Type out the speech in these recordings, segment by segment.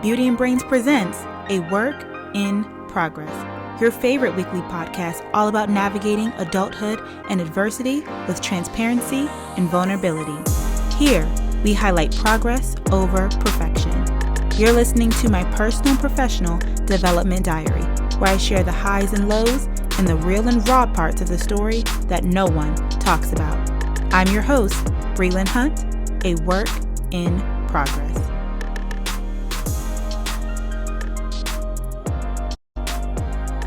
Beauty and Brains presents A Work in Progress, your favorite weekly podcast all about navigating adulthood and adversity with transparency and vulnerability. Here, we highlight progress over perfection. You're listening to my personal and professional development diary, where I share the highs and lows and the real and raw parts of the story that no one talks about. I'm your host, Brelynn Hunt, A Work in Progress.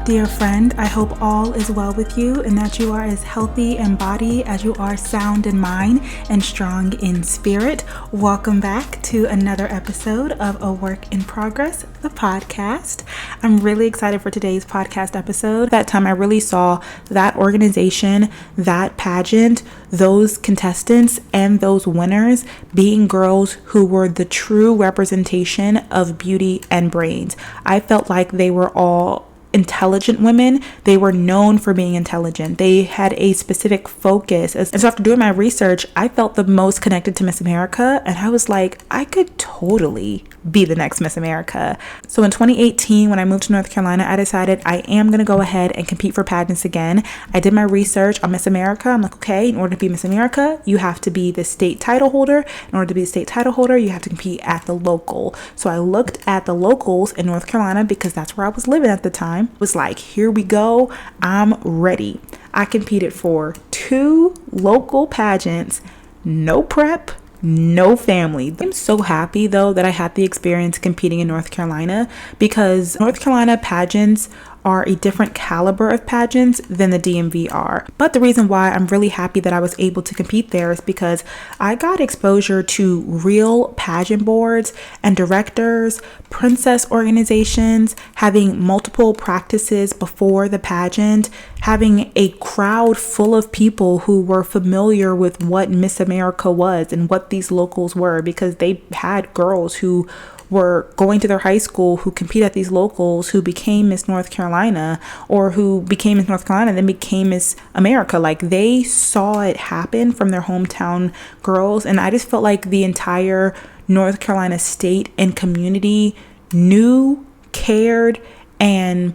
Dear friend, I hope all is well with you and that you are as healthy in body as you are sound in mind and strong in spirit. Welcome back to another episode of A Work in Progress, the podcast. I'm really excited for today's podcast episode. That time I really saw that organization, that pageant, those contestants and those winners being girls who were the true representation of beauty and brains. I felt like they were all intelligent women. They were known for being intelligent. They had a specific focus. And so after doing my research, I felt the most connected to Miss America. And I was like, I could totally be the next Miss America. So in 2018, when I moved to North Carolina, I decided I am going to go ahead and compete for pageants again. I did my research on Miss America. I'm like, okay, in order to be Miss America, you have to be the state title holder. In order to be a state title holder, you have to compete at the local. So I looked at the locals in North Carolina because that's where I was living at the time. Was like, here we go. I'm ready. I competed for 2 local pageants, no prep, no family. I'm so happy though that I had the experience competing in North Carolina, because North Carolina pageants are a different caliber of pageants than the DMV are. But the reason why I'm really happy that I was able to compete there is because I got exposure to real pageant boards and directors, princess organizations, having multiple practices before the pageant, having a crowd full of people who were familiar with what Miss America was and what these locals were, because they had girls who were going to their high school who compete at these locals who became Miss North Carolina, or who became Miss North Carolina and then became Miss America. Like, they saw it happen from their hometown girls. And I just felt like the entire North Carolina state and community knew, cared, and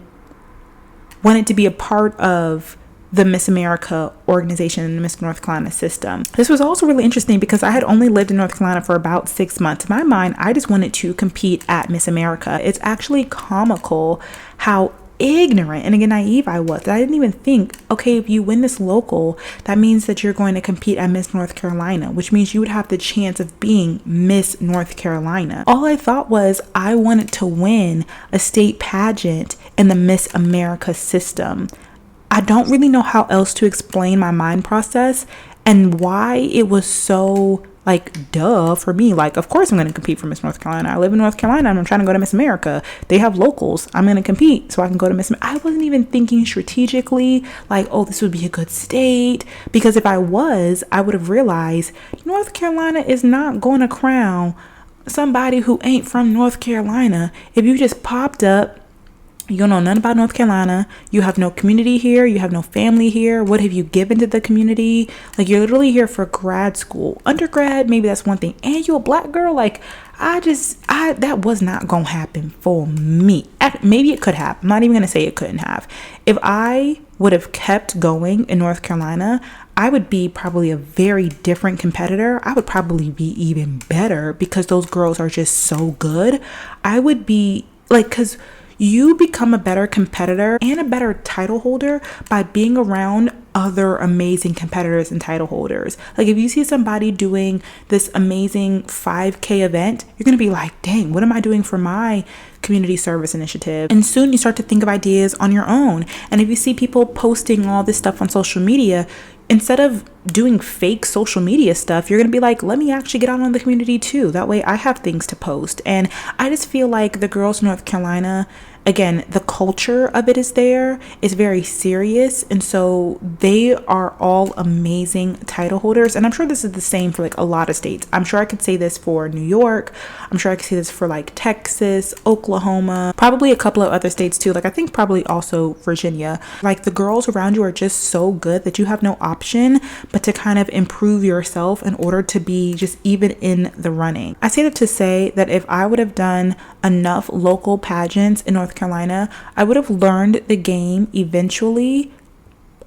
wanted to be a part of the Miss America organization and the Miss North Carolina system. This was also really interesting because I had only lived in North Carolina for about 6 months. In my mind, I just wanted to compete at Miss America. It's actually comical how ignorant and again naive I was. I didn't even think, okay, if you win this local, that means that you're going to compete at Miss North Carolina, which means you would have the chance of being Miss North Carolina. All I thought was I wanted to win a state pageant in the Miss America system. I don't really know how else to explain my mind process and why it was so duh for me. Like, of course I'm going to compete for Miss North Carolina. I live in North Carolina and I'm trying to go to Miss America. They have locals. I'm going to compete so I can go to Miss I wasn't even thinking strategically like, oh, this would be a good state. Because if I was, I would have realized North Carolina is not going to crown somebody who ain't from North Carolina. If you just popped up, you don't know nothing about North Carolina. You have no community here. You have no family here. What have you given to the community? Like, you're literally here for grad school. Undergrad, maybe that's one thing. And you're a black girl. Like, that was not going to happen for me. Maybe it could have. I'm not even going to say it couldn't have. If I would have kept going in North Carolina, I would be probably a very different competitor. I would probably be even better because those girls are just so good. I would be because you become a better competitor and a better title holder by being around other amazing competitors and title holders. Like, if you see somebody doing this amazing 5K event, you're going to be like, dang, what am I doing for my community service initiative? And soon you start to think of ideas on your own. And if you see people posting all this stuff on social media, instead of doing fake social media stuff, you're going to be like, let me actually get out on the community too. That way I have things to post. And I just feel like the girls in North Carolina, again, the culture of it is there. It's very serious. And so they are all amazing title holders. And I'm sure this is the same for a lot of states. I'm sure I could say this for New York. I'm sure I could say this for Texas, Oklahoma, Oklahoma, probably a couple of other states too. Like I think probably also Virginia. Like the girls around you are just so good that you have no option but to kind of improve yourself in order to be just even in the running. I say that to say that if I would have done enough local pageants in North Carolina, I would have learned the game eventually.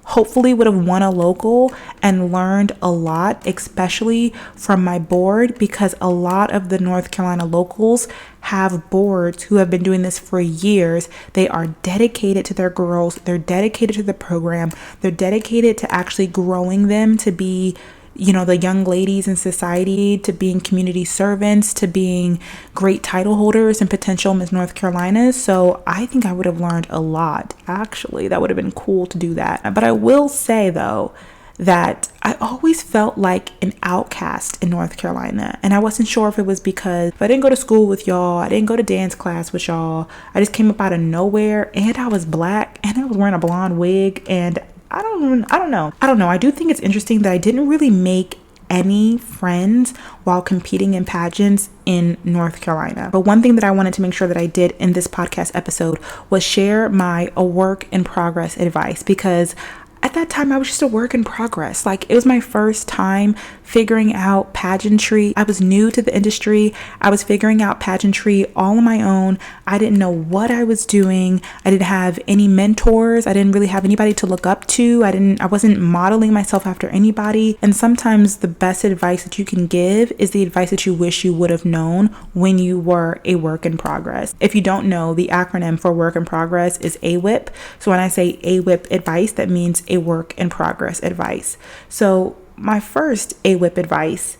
Hopefully would have won a local and learned a lot, especially from my board, because a lot of the North Carolina locals have boards who have been doing this for years. They are dedicated to their girls. They're dedicated to the program. They're dedicated to actually growing them to be, you know, the young ladies in society, to being community servants, to being great title holders and potential Miss North Carolina. So I think I would have learned a lot. Actually, that would have been cool to do that. But I will say though, that I always felt like an outcast in North Carolina. And I wasn't sure if it was because I didn't go to school with y'all, I didn't go to dance class with y'all, I just came up out of nowhere, and I was black, and I was wearing a blonde wig, and I don't know. I do think it's interesting that I didn't really make any friends while competing in pageants in North Carolina. But one thing that I wanted to make sure that I did in this podcast episode was share my a work in progress advice, because at that time I was just a work in progress. Like it was my first time figuring out pageantry. I was new to the industry. I was figuring out pageantry all on my own. I didn't know what I was doing. I didn't have any mentors. I didn't really have anybody to look up to. I wasn't modeling myself after anybody. And sometimes the best advice that you can give is the advice that you wish you would have known when you were a work in progress. If you don't know, the acronym for work in progress is AWIP. So when I say AWIP advice, that means a work in progress advice. So my first AWIP advice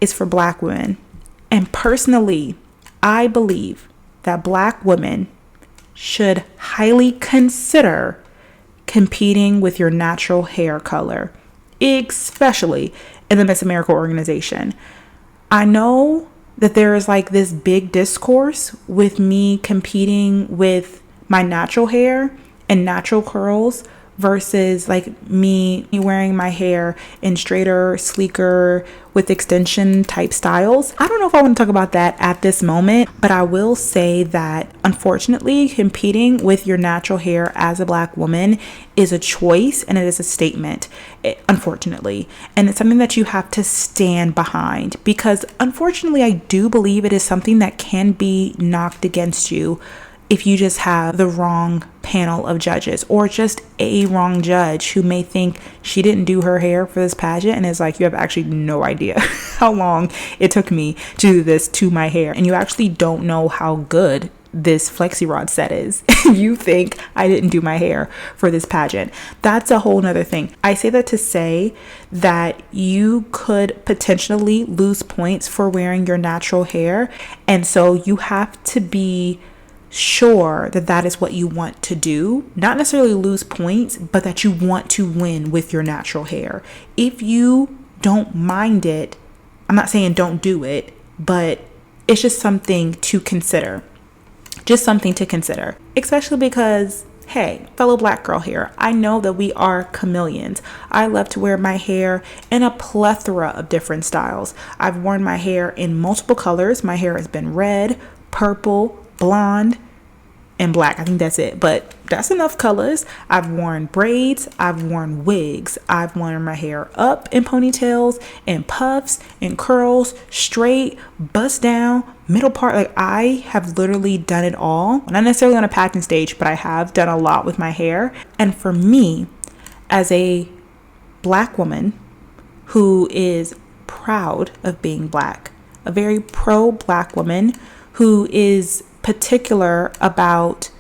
is for Black women. And personally, I believe that Black women should highly consider competing with your natural hair color, especially in the Miss America organization. I know that there is like this big discourse with me competing with my natural hair and natural curls versus like me wearing my hair in straighter, sleeker, with extension type styles. I don't know if I want to talk about that at this moment, but I will say that unfortunately competing with your natural hair as a Black woman is a choice, and it is a statement, unfortunately. And it's something that you have to stand behind, because unfortunately I do believe it is something that can be knocked against you if you just have the wrong panel of judges, or just a wrong judge who may think she didn't do her hair for this pageant, and it's like, you have actually no idea how long it took me to do this to my hair, and you actually don't know how good this flexi rod set is. You think I didn't do my hair for this pageant. That's a whole nother thing. I say that to say that you could potentially lose points for wearing your natural hair, and so you have to be sure that that is what you want to do. Not necessarily lose points, but that you want to win with your natural hair. If you don't mind it, I'm not saying don't do it, but it's just something to consider. Just something to consider. Especially because, hey, fellow Black girl here, I know that we are chameleons. I love to wear my hair in a plethora of different styles. I've worn my hair in multiple colors. My hair has been red, purple, blonde, and black. I think that's it, but that's enough colors. I've worn braids, I've worn wigs, I've worn my hair up in ponytails and puffs and curls, straight, bust down, middle part. Like I have literally done it all. Not necessarily on a pageant stage, but I have done a lot with my hair. And for me, as a Black woman who is proud of being Black, a very pro-Black woman who is particular about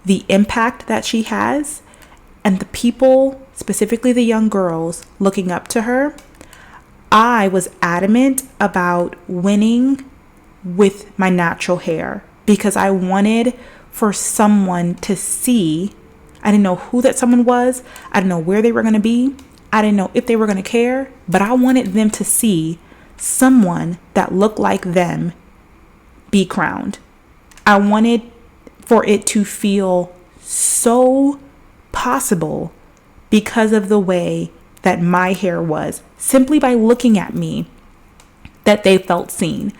the impact that she has and the people, specifically the young girls, looking up to her, I was adamant about winning with my natural hair because I wanted for someone to see. I didn't know who that someone was. I didn't know where they were going to be. I didn't know if they were going to care, but I wanted them to see someone that looked like them be crowned. I wanted for it to feel so possible because of the way that my hair was, simply by looking at me, that they felt seen.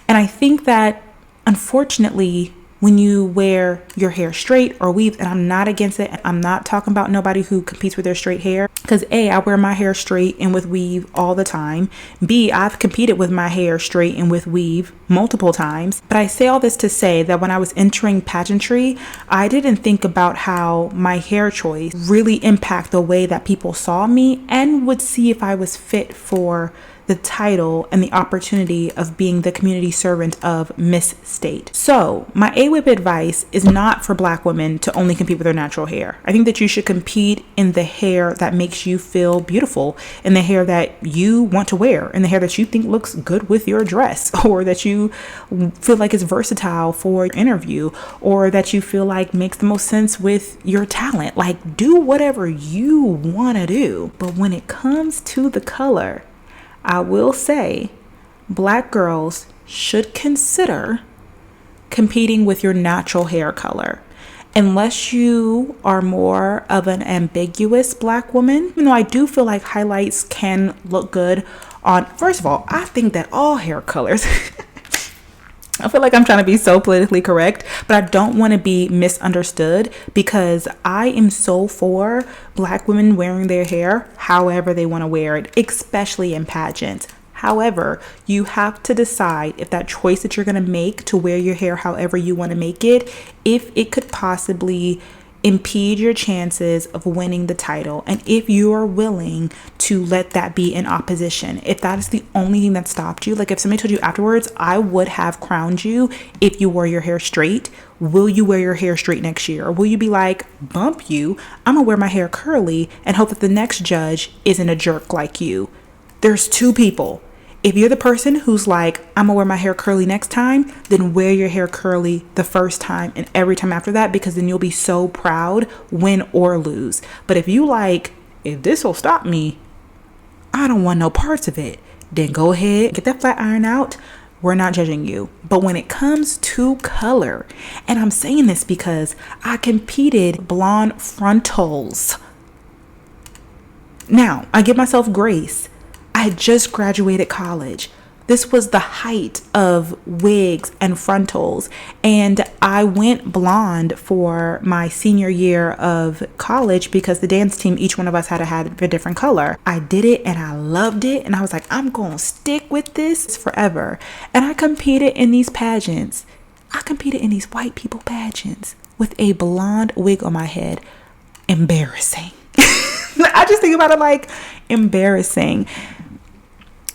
And I think that unfortunately when you wear your hair straight or weave, and I'm not against it. I'm not talking about nobody who competes with their straight hair, because A, I wear my hair straight and with weave all the time. B, I've competed with my hair straight and with weave multiple times. But I say all this to say that when I was entering pageantry, I didn't think about how my hair choice really impact the way that people saw me and would see if I was fit for the title and the opportunity of being the community servant of Miss State. So my AWIP advice is not for Black women to only compete with their natural hair. I think that you should compete in the hair that makes you feel beautiful, in the hair that you want to wear, in the hair that you think looks good with your dress, or that you feel like is versatile for your interview, or that you feel like makes the most sense with your talent. Like, do whatever you want to do. But when it comes to the color, I will say Black girls should consider competing with your natural hair color. Unless you are more of an ambiguous Black woman, even though I do feel like highlights can look good on, first of all, I think that all hair colors, I feel like I'm trying to be so politically correct, but I don't want to be misunderstood, because I am so for Black women wearing their hair however they want to wear it, especially in pageants. However, you have to decide if that choice that you're going to make to wear your hair however you want to make it, if it could possibly impede your chances of winning the title, and if you are willing to let that be in opposition. If that is the only thing that stopped you, like if somebody told you afterwards, I would have crowned you if you wore your hair straight, will you wear your hair straight next year? Or will you be like, bump you, I'm gonna wear my hair curly and hope that the next judge isn't a jerk like you? There's two people. If you're the person who's like, I'm gonna wear my hair curly next time, then wear your hair curly the first time and every time after that, because then you'll be so proud, win or lose. But if you like, if this will stop me, I don't want no parts of it, then go ahead, get that flat iron out. We're not judging you. But when it comes to color, and I'm saying this because I competed blonde frontals. Now, I give myself grace. I had just graduated college. This was the height of wigs and frontals, and I went blonde for my senior year of college because the dance team, each one of us had to have a different color. I did it and I loved it, and I was like, I'm gonna stick with this forever. And I competed in these pageants. I competed in these white people pageants with a blonde wig on my head. Embarrassing. I just think about it like embarrassing.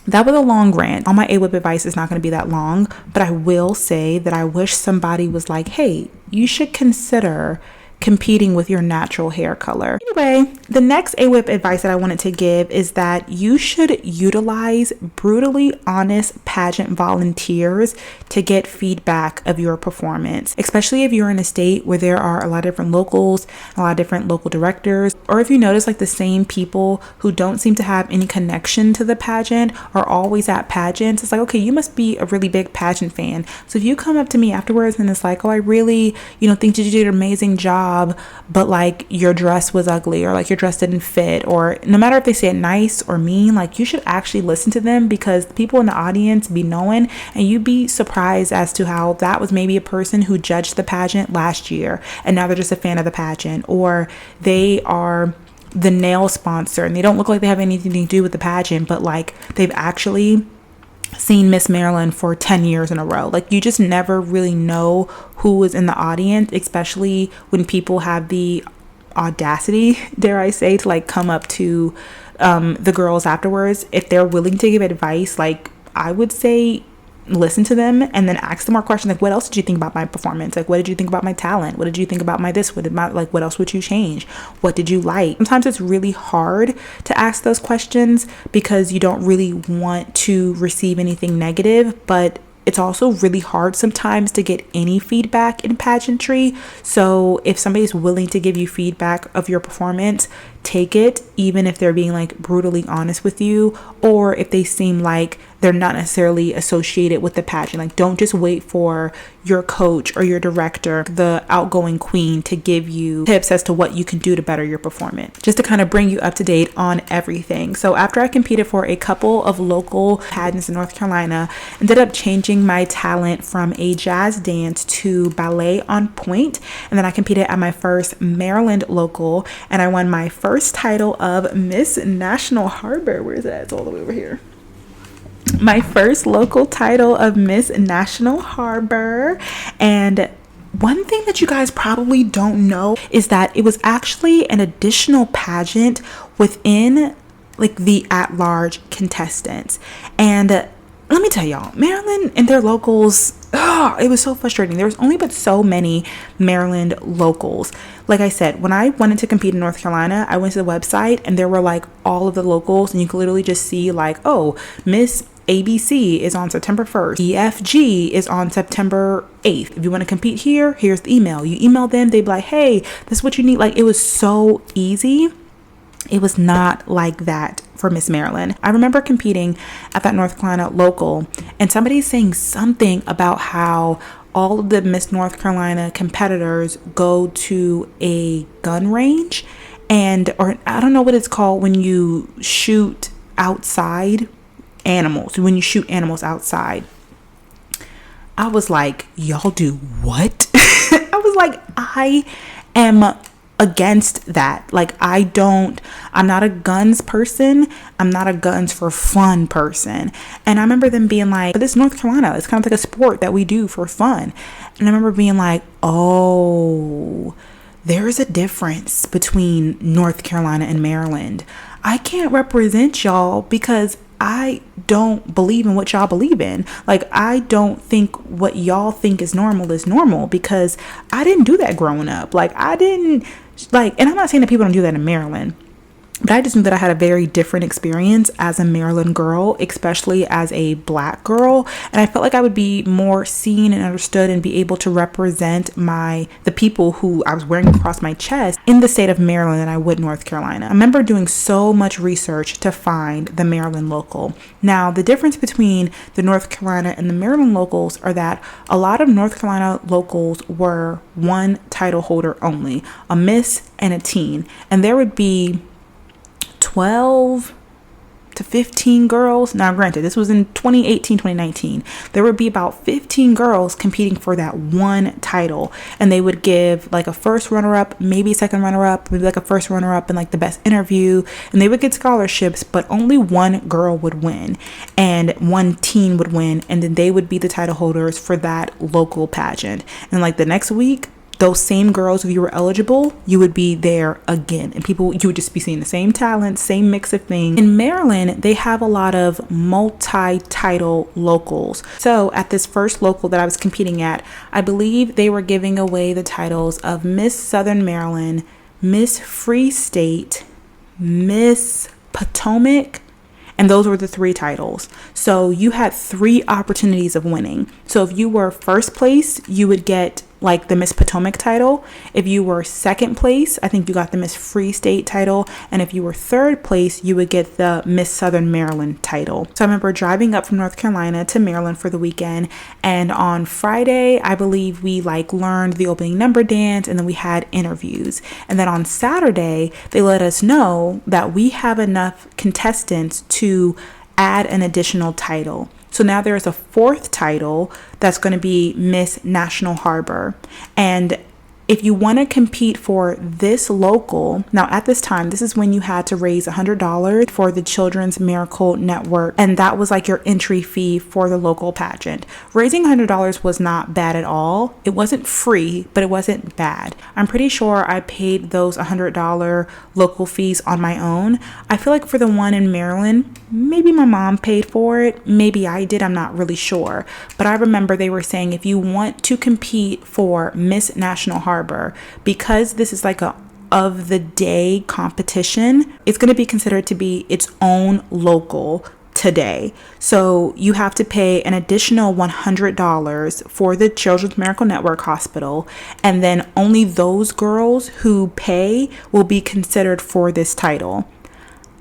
That was a long rant. All my AWIP advice is not going to be that long, but I will say that I wish somebody was like, hey, you should consider competing with your natural hair color. Anyway, the next AWIP advice that I wanted to give is that you should utilize brutally honest pageant volunteers to get feedback of your performance, especially if you're in a state where there are a lot of different locals, a lot of different local directors, or if you notice like the same people who don't seem to have any connection to the pageant are always at pageants. It's like, okay, you must be a really big pageant fan. So if you come up to me afterwards and it's like, oh, I really, think that you did an amazing job, but like your dress was ugly, or like your dress didn't fit, or no matter if they say it nice or mean, like you should actually listen to them, because the people in the audience be knowing, and you'd be surprised as to how that was maybe a person who judged the pageant last year and now they're just a fan of the pageant, or they are the nail sponsor and they don't look like they have anything to do with the pageant, but like they've actually seen Miss Maryland for 10 years in a row. Like you just never really know who is in the audience, especially when people have the audacity, dare I say, to like come up to the girls afterwards. If they're willing to give advice, like I would say listen to them and then ask them more questions, like what else did you think about my performance, like what did you think about my talent, what did you think about my this, what else would you change, what did you like? Sometimes it's really hard to ask those questions because you don't really want to receive anything negative, but it's also really hard sometimes to get any feedback in pageantry. So if somebody's willing to give you feedback of your performance, take it, even if they're being like brutally honest with you, or if they seem like they're not necessarily associated with the pageant. Like, don't just wait for your coach or your director, the outgoing queen, to give you tips as to what you can do to better your performance, just to kind of bring you up to date on everything. So after I competed for a couple of local pageants in North Carolina, ended up changing my talent from a jazz dance to ballet on point. And then I competed at my first Maryland local, and I won my first title of Miss National Harbor. Where is that? It's all the way over here. My first local title of Miss National Harbor. And one thing that you guys probably don't know is that it was actually an additional pageant within like the at-large contestants. And let me tell y'all, Maryland and their locals, it was so frustrating. There was only but so many Maryland locals. Like I said, when I wanted to compete in North Carolina, I went to the website and there were like all of the locals, and you could literally just see like, oh, Miss ABC is on September 1st. EFG is on September 8th. If you want to compete here, here's the email. You email them, they'd be like, hey, this is what you need. Like, it was so easy. It was not like that for Miss Maryland. I remember competing at that North Carolina local, and somebody saying something about how all of the Miss North Carolina competitors go to a gun range, or I don't know what it's called when you shoot outside animals, when you shoot animals outside. I was like, y'all do what? I was like, I am against that. Like, I'm not a guns person. I'm not a guns for fun person. And I remember them being like, but this North Carolina, it's kind of like a sport that we do for fun. And I remember being like, oh, there's a difference between North Carolina and Maryland. I can't represent y'all because I don't believe in what y'all believe in. Like, I don't think what y'all think is normal because I didn't do that growing up. Like, and I'm not saying that people don't do that in Maryland, but I just knew that I had a very different experience as a Maryland girl, especially as a Black girl. And I felt like I would be more seen and understood and be able to represent the people who I was wearing across my chest in the state of Maryland than I would North Carolina. I remember doing so much research to find the Maryland local. Now, the difference between the North Carolina and the Maryland locals are that a lot of North Carolina locals were one title holder only, a miss and a teen. And there would be 12 to 15 girls. Now, granted, this was in 2018, 2019. There would be about 15 girls competing for that one title, and they would give like a first runner-up, maybe second runner-up, maybe like a first runner-up and like the best interview, and they would get scholarships, but only one girl would win and one teen would win, and then they would be the title holders for that local pageant. And like the next week, those same girls, if you were eligible, you would be there again. And you would just be seeing the same talent, same mix of things. In Maryland, they have a lot of multi-title locals. So at this first local that I was competing at, I believe they were giving away the titles of Miss Southern Maryland, Miss Free State, Miss Potomac, and those were the 3 titles. So you had 3 opportunities of winning. So if you were first place, you would get like the Miss Potomac title. If you were second place, I think you got the Miss Free State title. And if you were third place, you would get the Miss Southern Maryland title. So I remember driving up from North Carolina to Maryland for the weekend. And on Friday, I believe we learned the opening number dance, and then we had interviews. And then on Saturday, they let us know that we have enough contestants to add an additional title. So now there's a 4th title that's going to be Miss National Harbor. And if you want to compete for this local, now at this time, this is when you had to raise $100 for the Children's Miracle Network. And that was like your entry fee for the local pageant. Raising $100 was not bad at all. It wasn't free, but it wasn't bad. I'm pretty sure I paid those $100 local fees on my own. I feel like for the one in Maryland, maybe my mom paid for it. Maybe I did. I'm not really sure. But I remember they were saying if you want to compete for Miss National Harbor, because this is like a of the day competition, it's going to be considered to be its own local today. So you have to pay an additional $100 for the Children's Miracle Network Hospital, and then only those girls who pay will be considered for this title.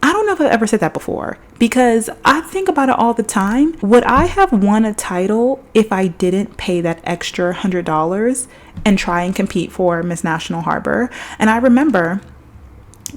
I don't know if I've ever said that before, because I think about it all the time. Would I have won a title if I didn't pay that extra $100 and try and compete for Miss National Harbor? And I remember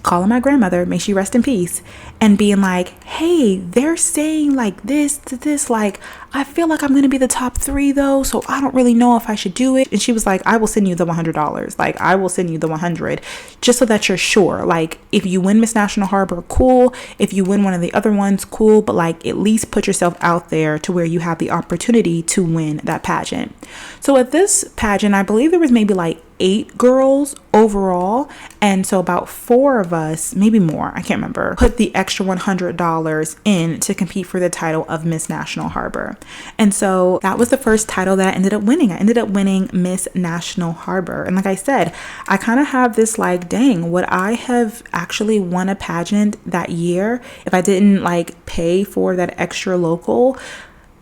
calling my grandmother, may she rest in peace, and being like, hey, they're saying like this to this, like, I feel like I'm going to be the top 3 though, so I don't really know if I should do it. And she was like, I will send you the $100. Like, I will send you the 100 just so that you're sure. Like, if you win Miss National Harbor, cool. If you win one of the other ones, cool. But like, at least put yourself out there to where you have the opportunity to win that pageant. So at this pageant, I believe there was maybe like 8 girls overall, and so about 4 of us, maybe more, I can't remember, put the extra $100 in to compete for the title of Miss National Harbor. And so that was the first title that I ended up winning. I ended up winning Miss National Harbor. And like I said, I kind of have this like, dang, would I have actually won a pageant that year if I didn't like pay for that extra local?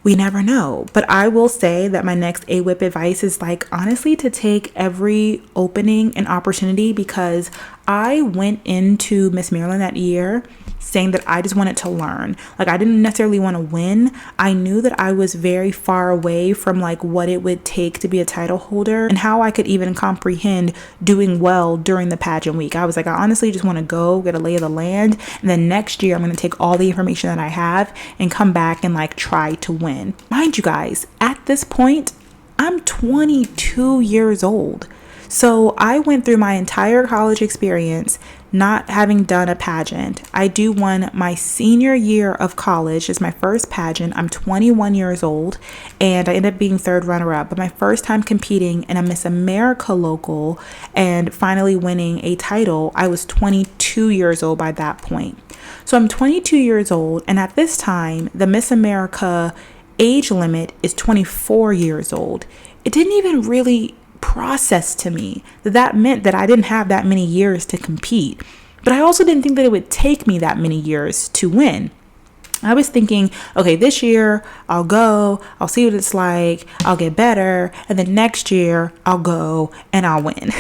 We never know. But I will say that my next AWIP advice is like, honestly, to take every opening and opportunity, because I went into Miss Maryland that year saying that I just wanted to learn. Like, I didn't necessarily want to win. I knew that I was very far away from like what it would take to be a title holder and how I could even comprehend doing well during the pageant week. I was like, I honestly just want to go get a lay of the land, and then next year I'm going to take all the information that I have and come back and like try to win. Mind you guys, at this point, I'm 22 years old. So I went through my entire college experience not having done a pageant. I do one my senior year of college is my first pageant. I'm 21 years old, and I ended up being 3rd runner-up. But my first time competing in a Miss America local and finally winning a title, I was 22 years old by that point. So I'm 22 years old, and at this time, the Miss America age limit is 24 years old. It didn't even really process to me that meant that I didn't have that many years to compete. But I also didn't think that it would take me that many years to win. I was thinking, okay, this year I'll go, I'll see what it's like, I'll get better, and then next year I'll go and I'll win.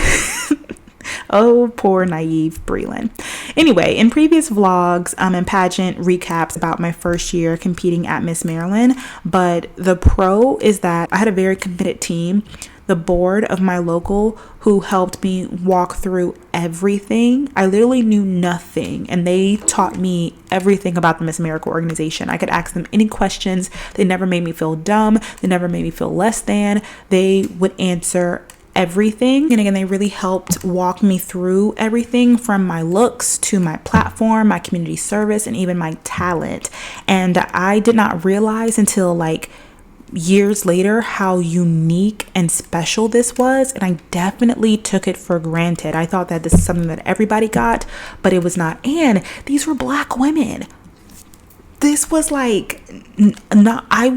Oh, poor naive Brelynn. Anyway, in previous vlogs and pageant recaps about my first year competing at Miss Maryland, but the pro is that I had a very committed team. The board of my local who helped me walk through everything. I literally knew nothing, and they taught me everything about the Miss America organization. I could ask them any questions. They never made me feel dumb. They never made me feel less than. They would answer everything. And again, they really helped walk me through everything from my looks to my platform, my community service, and even my talent. And I did not realize until like years later how unique and special this was, and I definitely took it for granted. I thought that this is something that everybody got, but it was not. And these were Black women. This was like, I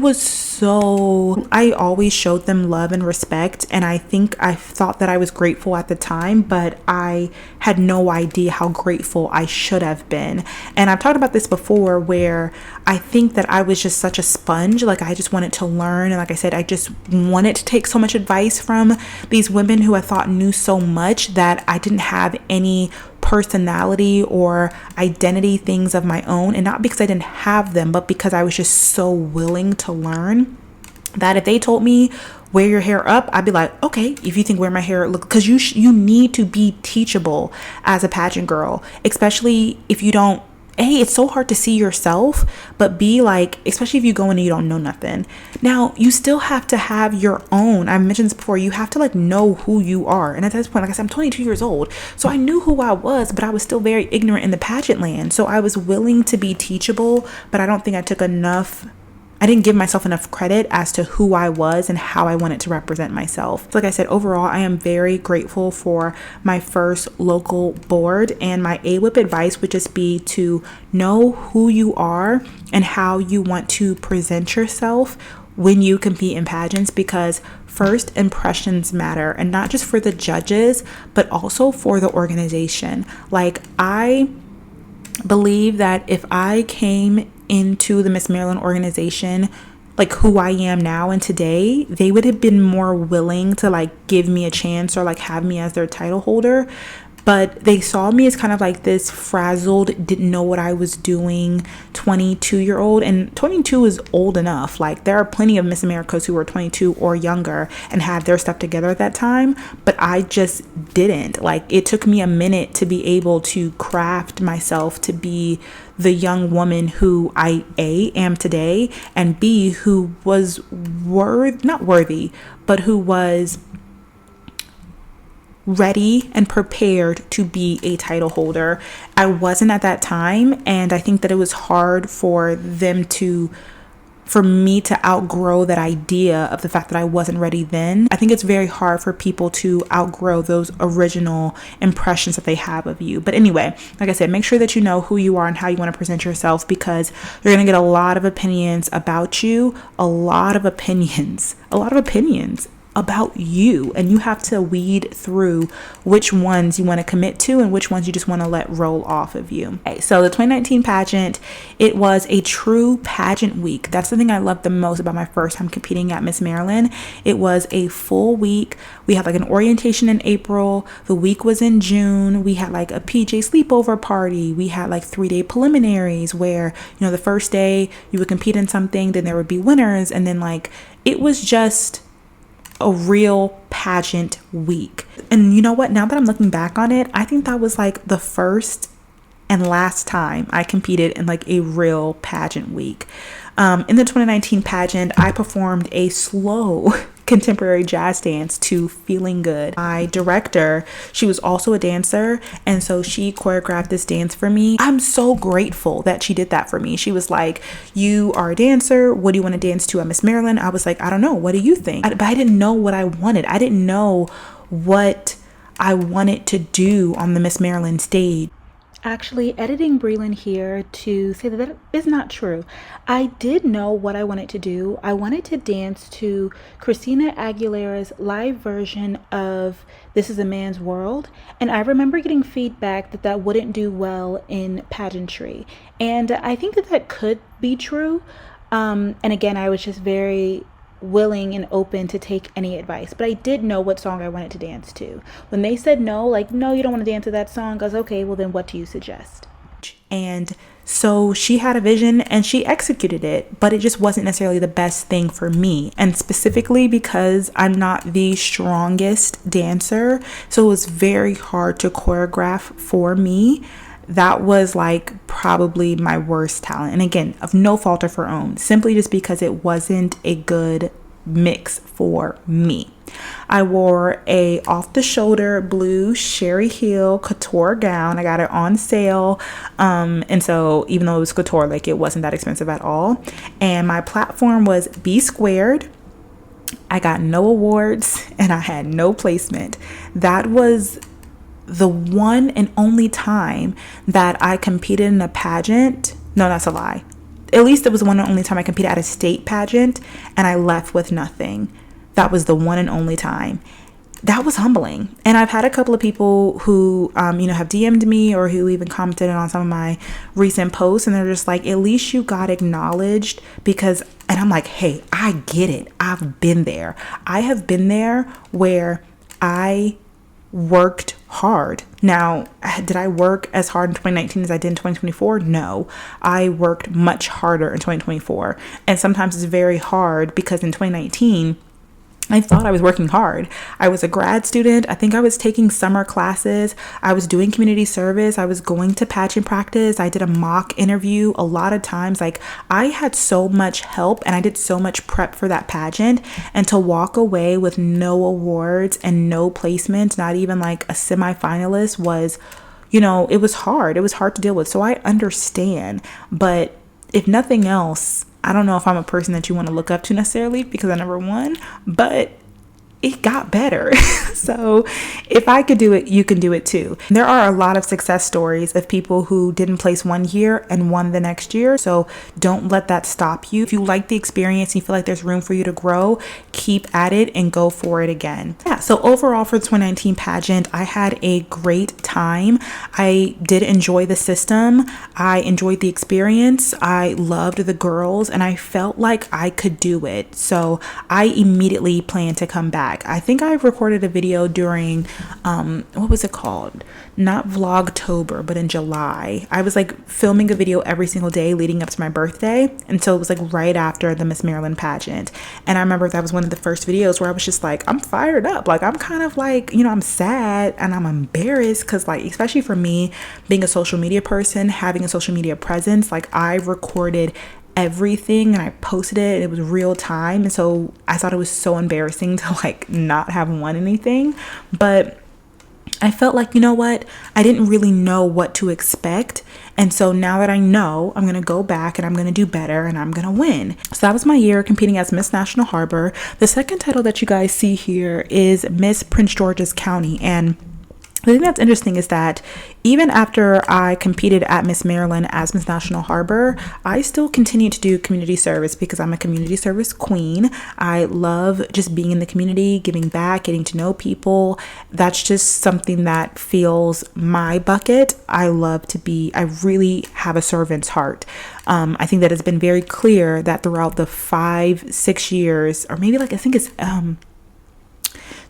always showed them love and respect, and I think I thought that I was grateful at the time, but I had no idea how grateful I should have been. And I've talked about this before, where I think that I was just such a sponge. Like, I just wanted to learn, and like I said, I just wanted to take so much advice from these women who I thought knew so much, that I didn't have any personality or identity things of my own. And not because I didn't have them, but because I was just so willing to learn, that if they told me wear your hair up, I'd be like, okay, if you think wear my hair, look, because you need to be teachable as a pageant girl, especially if you don't. It's so hard to see yourself, but B, like, especially if you go in and you don't know nothing. Now, you still have to have your own. I mentioned this before. You have to like know who you are. And at this point, like I said, I'm 22 years old. So I knew who I was, but I was still very ignorant in the pageant land. So I was willing to be teachable, but I don't think I didn't give myself enough credit as to who I was and how I wanted to represent myself. So like I said, overall, I am very grateful for my first local board, and my AWIP advice would just be to know who you are and how you want to present yourself when you compete in pageants, because first impressions matter, and not just for the judges, but also for the organization. Like, I believe that if I came into the Miss Maryland organization, like who I am now and today, they would have been more willing to like give me a chance or like have me as their title holder. But they saw me as kind of like this frazzled, didn't know what I was doing 22-year-old. And 22 is old enough. Like, there are plenty of Miss Americas who were 22 or younger and had their stuff together at that time. But I just didn't. Like, it took me a minute to be able to craft myself to be the young woman who I A, am today, and B, who was not worthy, but who was ready and prepared to be a title holder. I wasn't at that time, and I think that it was hard for me to outgrow that idea of the fact that I wasn't ready then. I think it's very hard for people to outgrow those original impressions that they have of you. But anyway, like I said, make sure that you know who you are and how you want to present yourself, because you're going to get a lot of opinions about you, a lot of opinions about you, and you have to weed through which ones you want to commit to and which ones you just want to let roll off of you. Okay, so the 2019 pageant, it was a true pageant week. That's the thing I loved the most about my first time competing at Miss Maryland. It was a full week. We had like an orientation in April. The week was in June. We had like a PJ sleepover party. We had like 3-day preliminaries where, you know, the first day you would compete in something, then there would be winners, and then like it was just a real pageant week. And you know what, now that I'm looking back on it, I think that was like the first and last time I competed in like a real pageant week. In the 2019 pageant, I performed a slow contemporary jazz dance to Feeling Good. My director, she was also a dancer, and so she choreographed this dance for me. I'm so grateful that she did that for me. She was like, you are a dancer, what do you want to dance to at Miss Maryland? I was like, I don't know, what do you think? But I didn't know what I wanted. I didn't know what I wanted to do on the Miss Maryland stage. Actually, editing Brelynn here to say that is not true. I did know what I wanted to do. I wanted to dance to Christina Aguilera's live version of This Is a Man's World. And I remember getting feedback that that wouldn't do well in pageantry. And I think that that could be true. And again, I was just very willing and open to take any advice, but I did know what song I wanted to dance to. When they said no, like, no, you don't want to dance to that song, I was okay, well then what do you suggest? And so she had a vision and she executed it, but it just wasn't necessarily the best thing for me. And specifically because I'm not the strongest dancer, so it was very hard to choreograph for me. That was like probably my worst talent. And again, of no fault of her own, simply just because it wasn't a good mix for me. I wore a off the shoulder blue Sherry Hill couture gown. I got it on sale. And so even though it was couture, like it wasn't that expensive at all. And my platform was B squared. I got no awards and I had no placement. That was the one and only time that I competed in a pageant. No, that's a lie. At least it was the one and only time I competed at a state pageant and I left with nothing. That was the one and only time. That was humbling. And I've had a couple of people who, have DM'd me or who even commented on some of my recent posts, and they're just like, at least you got acknowledged and I'm like, hey, I get it. I've been there. I have been there where I worked hard. Now, did I work as hard in 2019 as I did in 2024? No, I worked much harder in 2024. And sometimes it's very hard because in 2019, I thought I was working hard. I was a grad student. I think I was taking summer classes. I was doing community service. I was going to pageant practice. I did a mock interview a lot of times. Like, I had so much help and I did so much prep for that pageant. And to walk away with no awards and no placement, not even like a semifinalist, was, it was hard. It was hard to deal with. So I understand. But if nothing else, I don't know if I'm a person that you want to look up to necessarily because I never won, but it got better. So if I could do it, you can do it too. There are a lot of success stories of people who didn't place one year and won the next year. So don't let that stop you. If you like the experience and you feel like there's room for you to grow, keep at it and go for it again. Yeah, so overall for the 2019 pageant, I had a great time. I did enjoy the system. I enjoyed the experience. I loved the girls and I felt like I could do it. So I immediately planned to come back. I think I recorded a video during, what was it called? Not Vlogtober, but in July. I was like filming a video every single day leading up to my birthday until it was like right after the Miss Maryland pageant. And I remember that was one of the first videos where I was just like, I'm fired up. Like, I'm kind of like, you know, I'm sad and I'm embarrassed because, like, especially for me being a social media person, having a social media presence, like I recorded everything and I posted it and it was real time. And so I thought it was so embarrassing to like not have won anything. But I felt like, you know what? I didn't really know what to expect. And so now that I know, I'm going to go back and I'm going to do better and I'm going to win. So that was my year competing as Miss National Harbor. The second title that you guys see here is Miss Prince George's County. And the thing that's interesting is that even after I competed at Miss Maryland as Miss National Harbor, I still continue to do community service because I'm a community service queen. I love just being in the community, giving back, getting to know people. That's just something that fills my bucket. I really have a servant's heart. I think that it's been very clear that throughout the 5-6 years, or maybe like I think it's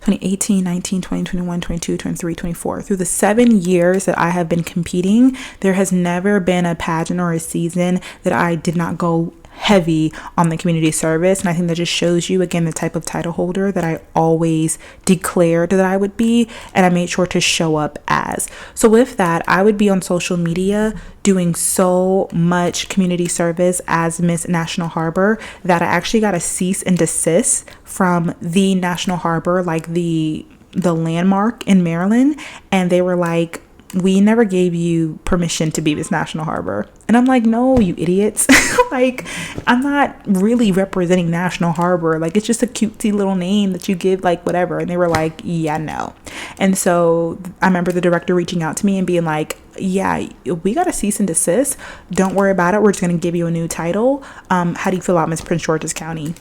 2018, 19, 20, 21, 22, 23, 24. Through the 7 years that I have been competing, there has never been a pageant or a season that I did not go heavy on the community service. And I think that just shows you again the type of title holder that I always declared that I would be, and I made sure to show up as. So with that, I would be on social media doing so much community service as Miss National Harbor that I actually got a cease and desist from the National Harbor, like the landmark in Maryland, and they were like, we never gave you permission to be Miss National Harbor. And I'm like, no, you idiots. Like, I'm not really representing National Harbor. Like, it's just a cutesy little name that you give, like, whatever. And they were like, yeah, no. And so I remember the director reaching out to me and being like, yeah, we got a cease and desist. Don't worry about it. We're just going to give you a new title. How do you feel about Miss Prince George's County?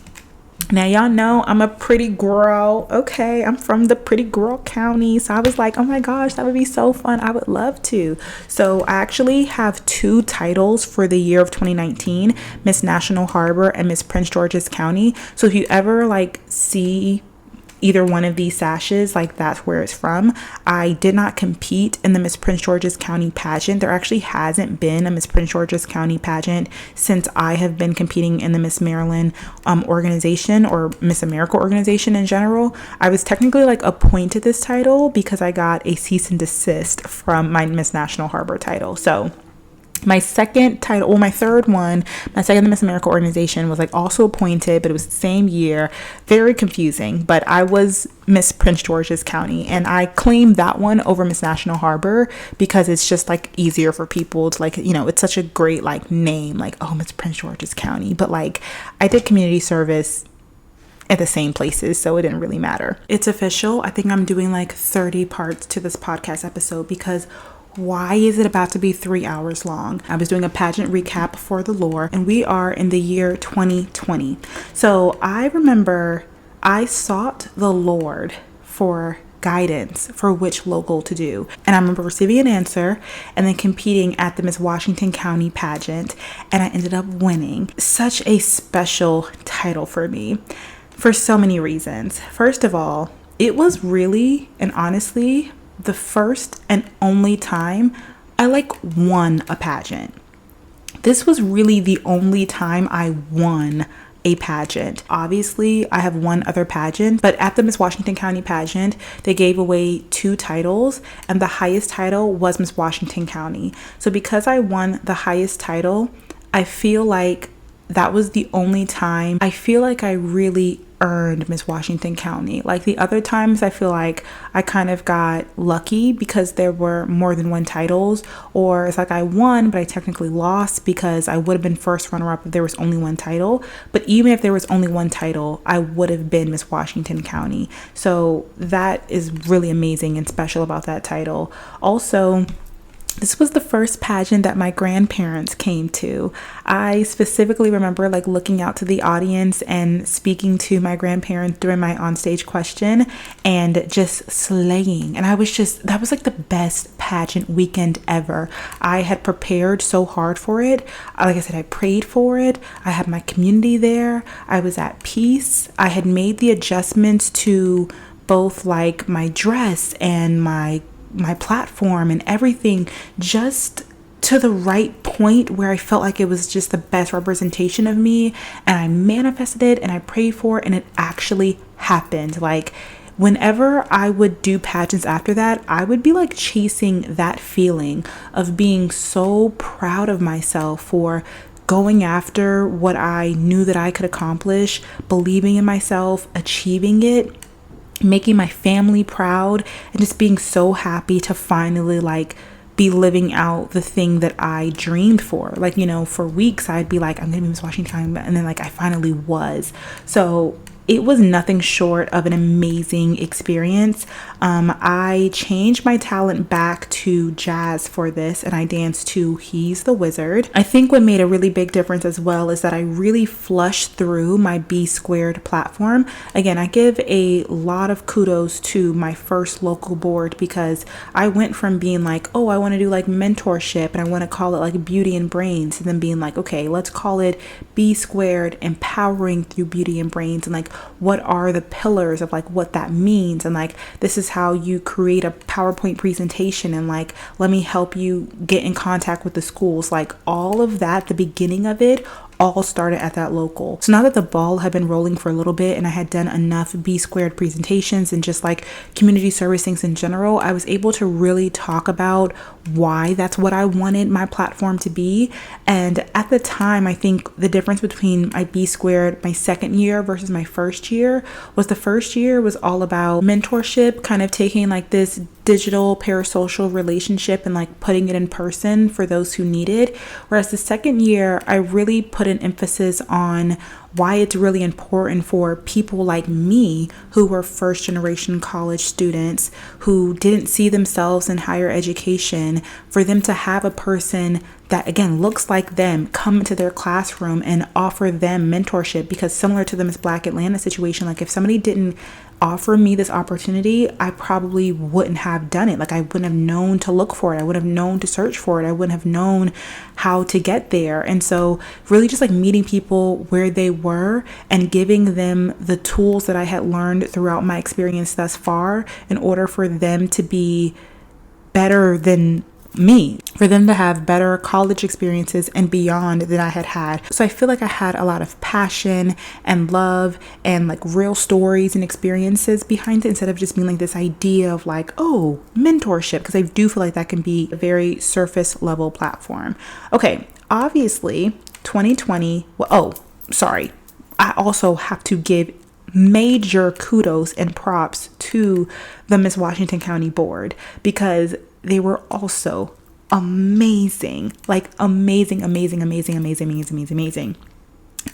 Now, y'all know I'm a pretty girl. Okay, I'm from the pretty girl county. So I was like, oh my gosh, that would be so fun. I would love to. So I actually have 2 titles for the year of 2019, Miss National Harbor and Miss Prince George's County. So if you ever like see either one of these sashes, like that's where it's from. I did not compete in the Miss Prince George's County pageant. There actually hasn't been a Miss Prince George's County pageant since I have been competing in the Miss Maryland organization, or Miss America organization in general. I was technically like appointed this title because I got a cease and desist from my Miss National Harbor title. So my second title, well, my third one, my second Miss America organization was like also appointed, but it was the same year. Very confusing, but I was Miss Prince George's County, and I claimed that one over Miss National Harbor because it's just like easier for people to like, you know, it's such a great like name, like, oh, Miss Prince George's County. But like I did community service at the same places, so it didn't really matter. It's official. I think I'm doing like 30 parts to this podcast episode because why is it about to be 3 hours long? I was doing a pageant recap for the lore, and we are in the year 2020. So I remember I sought the Lord for guidance for which local to do. And I remember receiving an answer and then competing at the Miss Washington County pageant, and I ended up winning. Such a special title for me for so many reasons. First of all, it was really and honestly the first and only time I like won a pageant. This was really the only time I won a pageant. Obviously, I have won other pageants, but at the Miss Washington County pageant, they gave away 2 titles, and the highest title was Miss Washington County. So because I won the highest title, I feel like that was the only time I feel like I really earned Miss Washington County. Like the other times, I feel like I kind of got lucky because there were more than one titles, or it's like I won, but I technically lost because I would have been first runner-up if there was only one title. But even if there was only one title, I would have been Miss Washington County. So that is really amazing and special about that title. Also, this was the first pageant that my grandparents came to. I specifically remember like looking out to the audience and speaking to my grandparents during my onstage question and just slaying. And that was like the best pageant weekend ever. I had prepared so hard for it. Like I said, I prayed for it. I had my community there. I was at peace. I had made the adjustments to both like my dress and my platform and everything just to the right point where I felt like it was just the best representation of me, and I manifested it and I prayed for it and it actually happened. Like whenever I would do pageants after that, I would be like chasing that feeling of being so proud of myself for going after what I knew that I could accomplish, believing in myself, achieving it, making my family proud, and just being so happy to finally like be living out the thing that I dreamed for. Like, you know, for weeks I'd be like, I'm gonna be Miss Washington, and then like I finally was. So it was nothing short of an amazing experience. I changed my talent back to jazz for this, and I danced to He's the Wizard. I think what made a really big difference as well is that I really flushed through my B² platform. Again, I give a lot of kudos to my first local board because I went from being like, oh, I want to do like mentorship and I want to call it like beauty and brains, and then being like, okay, let's call it B², empowering through beauty and brains, and like what are the pillars of like what that means, and like this is how you create a PowerPoint presentation, and like let me help you get in contact with the schools. Like all of that, the beginning of it all started at that local. So now that the ball had been rolling for a little bit and I had done enough B² presentations and just like community service things in general, I was able to really talk about why that's what I wanted my platform to be. And at the time, I think the difference between my B² my second year versus my first year was the first year was all about mentorship, kind of taking like this digital parasocial relationship and like putting it in person for those who need it. Whereas the second year, I really put an emphasis on why it's really important for people like me who were first generation college students who didn't see themselves in higher education, for them to have a person that again looks like them come into their classroom and offer them mentorship. Because similar to the Miss Black Atlanta situation, like if somebody didn't offer me this opportunity, I probably wouldn't have done it. Like I wouldn't have known to look for it. I wouldn't have known to search for it. I wouldn't have known how to get there. And so really just like meeting people where they were and giving them the tools that I had learned throughout my experience thus far in order for them to be better than me, for them to have better college experiences and beyond than I had had. So I feel like I had a lot of passion and love and like real stories and experiences behind it, instead of just being like this idea of like, oh, mentorship, because I do feel like that can be a very surface level platform. Okay, obviously 2020, I also have to give major kudos and props to the Miss Washington County Board, because they were also amazing, like amazing.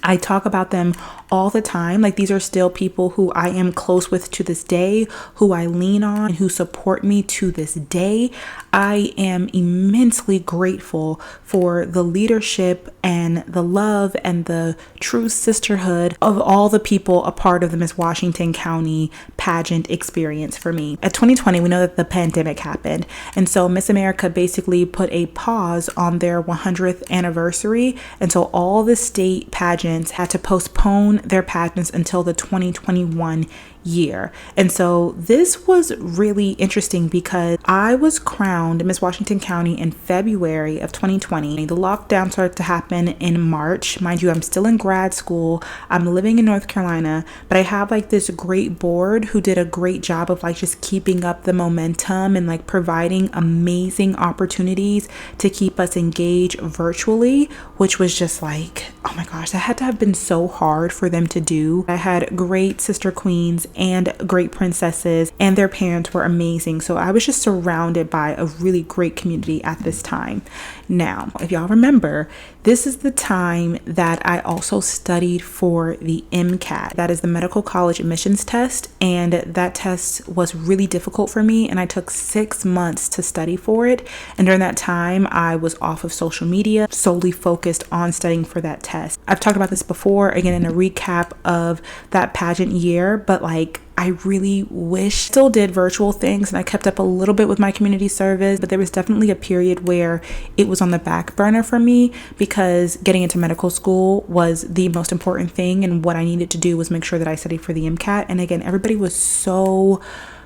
I talk about them all the time. Like these are still people who I am close with to this day, who I lean on, and who support me to this day. I am immensely grateful for the leadership and the love and the true sisterhood of all the people a part of the Miss Washington County pageant experience for me. At 2020, we know that the pandemic happened. And so Miss America basically put a pause on their 100th anniversary. And so all the state pageants had to postpone their pageants until the 2021 year. And so this was really interesting because I was crowned crowned Miss Washington County in February of 2020. The lockdown started to happen in March. Mind you, I'm still in grad school. I'm living in North Carolina, but I have like this great board who did a great job of like just keeping up the momentum and like providing amazing opportunities to keep us engaged virtually, which was just like, oh my gosh, that had to have been so hard for them to do. I had great sister queens and great princesses, and their parents were amazing. So I was just surrounded by a really great community at this time. Now, if y'all remember, this is the time that I also studied for the MCAT. That is the medical college admissions test. And that test was really difficult for me. And I took 6 months to study for it. And during that time, I was off of social media, solely focused on studying for that test. I've talked about this before, again, in a recap of that pageant year, but like, I really wish I still did virtual things and I kept up a little bit with my community service, but there was definitely a period where it was on the back burner for me because getting into medical school was the most important thing, and what I needed to do was make sure that I studied for the MCAT. And again, everybody was so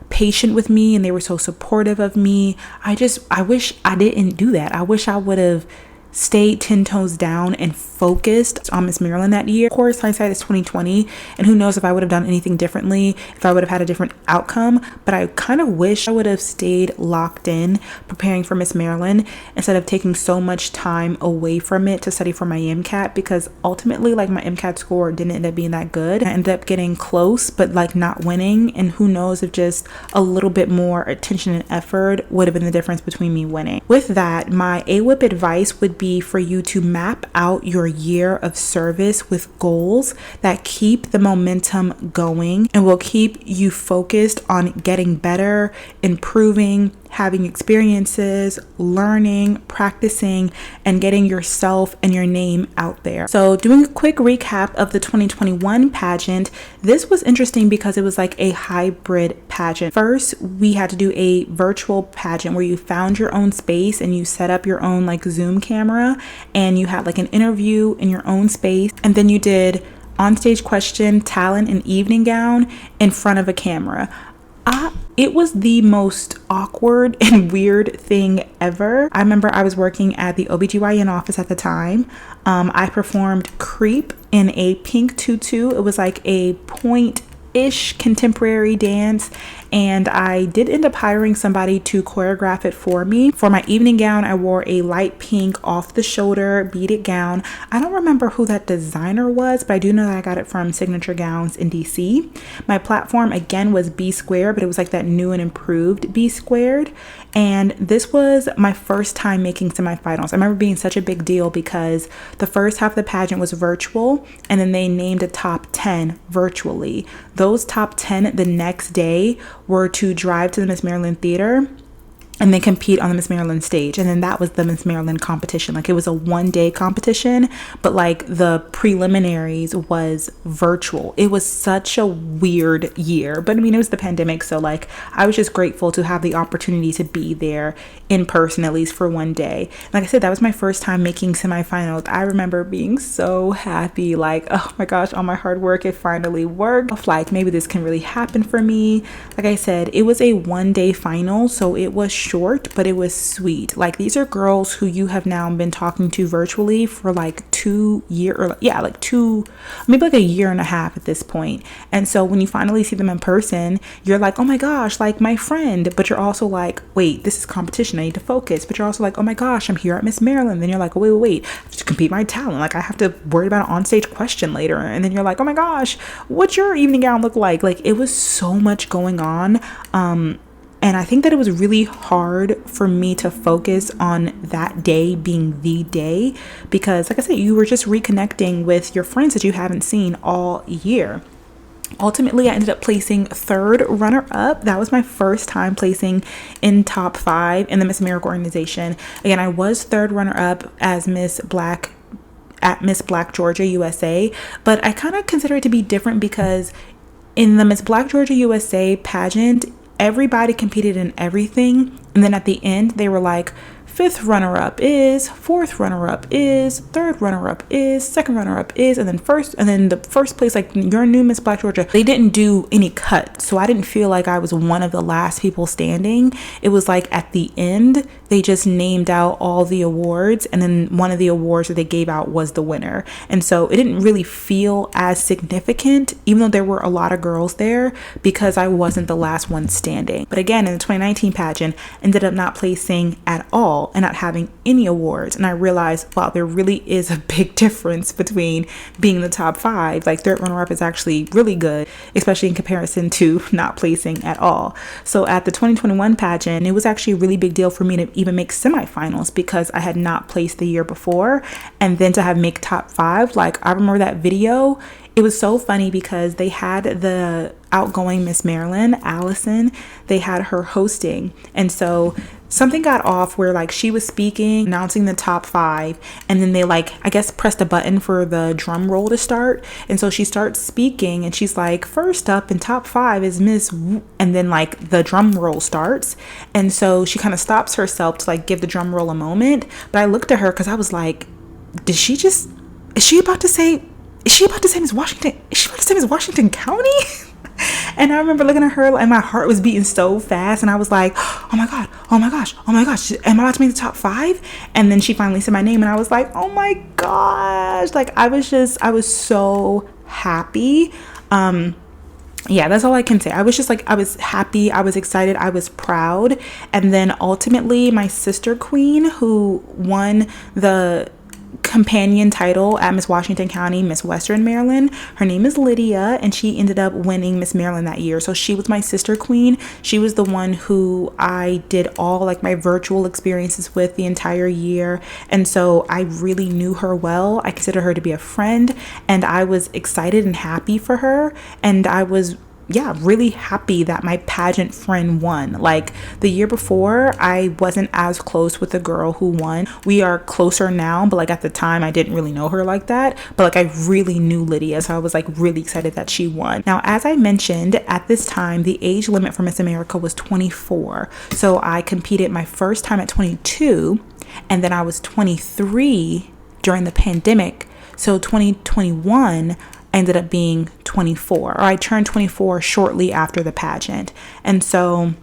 patient with me and they were so supportive of me. I wish I didn't do that. I wish I would have stayed 10 toes down and focused on Miss Maryland that year. Of course, hindsight is 2020, and who knows if I would have done anything differently, if I would have had a different outcome. But I kind of wish I would have stayed locked in preparing for Miss Maryland instead of taking so much time away from it to study for my MCAT, because ultimately like my MCAT score didn't end up being that good. I ended up getting close but like not winning, and who knows if just a little bit more attention and effort would have been the difference between me winning. With that, my AWIP advice would be for you to map out your year of service with goals that keep the momentum going and will keep you focused on getting better, improving, having experiences, learning, practicing, and getting yourself and your name out there. So doing a quick recap of the 2021 pageant, this was interesting because it was like a hybrid pageant. First, we had to do a virtual pageant where you found your own space and you set up your own like Zoom camera, and you had like an interview in your own space, and then you did on-stage question, talent, and evening gown in front of a camera. It was the most awkward and weird thing ever. I remember I was working at the OBGYN office at the time. I performed Creep in a pink tutu. It was like a point-ish contemporary dance, and I did end up hiring somebody to choreograph it for me. For my evening gown, I wore a light pink off the shoulder beaded gown. I don't remember who that designer was, but I do know that I got it from Signature Gowns in DC. My platform again was B squared, but it was like that new and improved B squared. And this was my first time making semifinals. I remember being such a big deal because the first half of the pageant was virtual, and then they named a top 10 virtually. Those top 10 the next day were to drive to the Miss Maryland Theater and then compete on the Miss Maryland stage. And then that was the Miss Maryland competition. Like, it was a 1-day competition, but like the preliminaries was virtual. It was such a weird year, but I mean, it was the pandemic. So like, I was just grateful to have the opportunity to be there in person, at least for 1 day. Like I said, that was my first time making semifinals. I remember being so happy, like, oh my gosh, all my hard work, it finally worked. Like, maybe this can really happen for me. Like I said, it was a 1-day final, so it was short, but it was sweet. Like, these are girls who you have now been talking to virtually for like 2 years, or maybe like a year and a half at this point. And so when you finally see them in person, you're like, oh my gosh, like my friend, but you're also like, wait, this is competition, I need to focus. But you're also like, oh my gosh, I'm here at Miss Maryland. Then you're like, oh, wait, I have to compete my talent. Like, I have to worry about an onstage question later. And then you're like, oh my gosh, what's your evening gown look like? Like, it was so much going on. And I think that it was really hard for me to focus on that day being the day because, like I said, you were just reconnecting with your friends that you haven't seen all year. Ultimately, I ended up placing 3rd runner-up. That was my first time placing in top 5 in the Miss America organization. Again, I was 3rd runner-up as Miss Black at Miss Black Georgia USA, but I kind of consider it to be different because in the Miss Black Georgia USA pageant, everybody competed in everything, and then at the end they were like, fifth runner-up is, fourth runner-up is, third runner-up is, second runner-up is, and then the first place, like your new Miss Black Georgia. They didn't do any cut, so I didn't feel like I was one of the last people standing. It was like at the end they just named out all the awards, and then one of the awards that they gave out was the winner. And so it didn't really feel as significant, even though there were a lot of girls there, because I wasn't the last one standing. But again, in the 2019 pageant, ended up not placing at all and not having any awards. And I realized, wow, there really is a big difference between being in the top 5. Like third runner-up is actually really good, especially in comparison to not placing at all. So at the 2021 pageant, it was actually a really big deal for me to even make semifinals, because I had not placed the year before, and then to have make top 5. Like I remember that video. It was so funny because they had the outgoing Miss Maryland, Allison, they had her hosting. And so something got off where like she was speaking, announcing the top 5, and then they like, I guess, pressed a button for the drum roll to start. And so she starts speaking and she's like, first up in top 5 is Miss and then like the drum roll starts. And so she kind of stops herself to like give the drum roll a moment. But I looked at her because I was like, is she about to say Miss Washington? Is she about to say Miss Washington County? And I remember looking at her and my heart was beating so fast, and I was like, oh my God, oh my gosh, oh my gosh, am I about to make the top 5? And then she finally said my name, and I was like, oh my gosh, like I was so happy. Yeah, that's all I can say. I was just like, I was happy, I was excited, I was proud. And then ultimately my sister queen, who won the companion title at Miss Washington County, Miss Western Maryland, her name is Lydia, and she ended up winning Miss Maryland that year. So she was my sister queen. She was the one who I did all like my virtual experiences with the entire year, and so I really knew her well. I consider her to be a friend, and I was excited and happy for her, and I was really happy that my pageant friend won. Like the year before, I wasn't as close with the girl who won. We are closer now, but like at the time I didn't really know her like that, but like I really knew Lydia, so I was like really excited that she won. Now, as I mentioned, at this time the age limit for Miss America was 24, so I competed my first time at 22, and then I was 23 during the pandemic. So 2021 ended up being 24, or I turned 24 shortly after the pageant. And so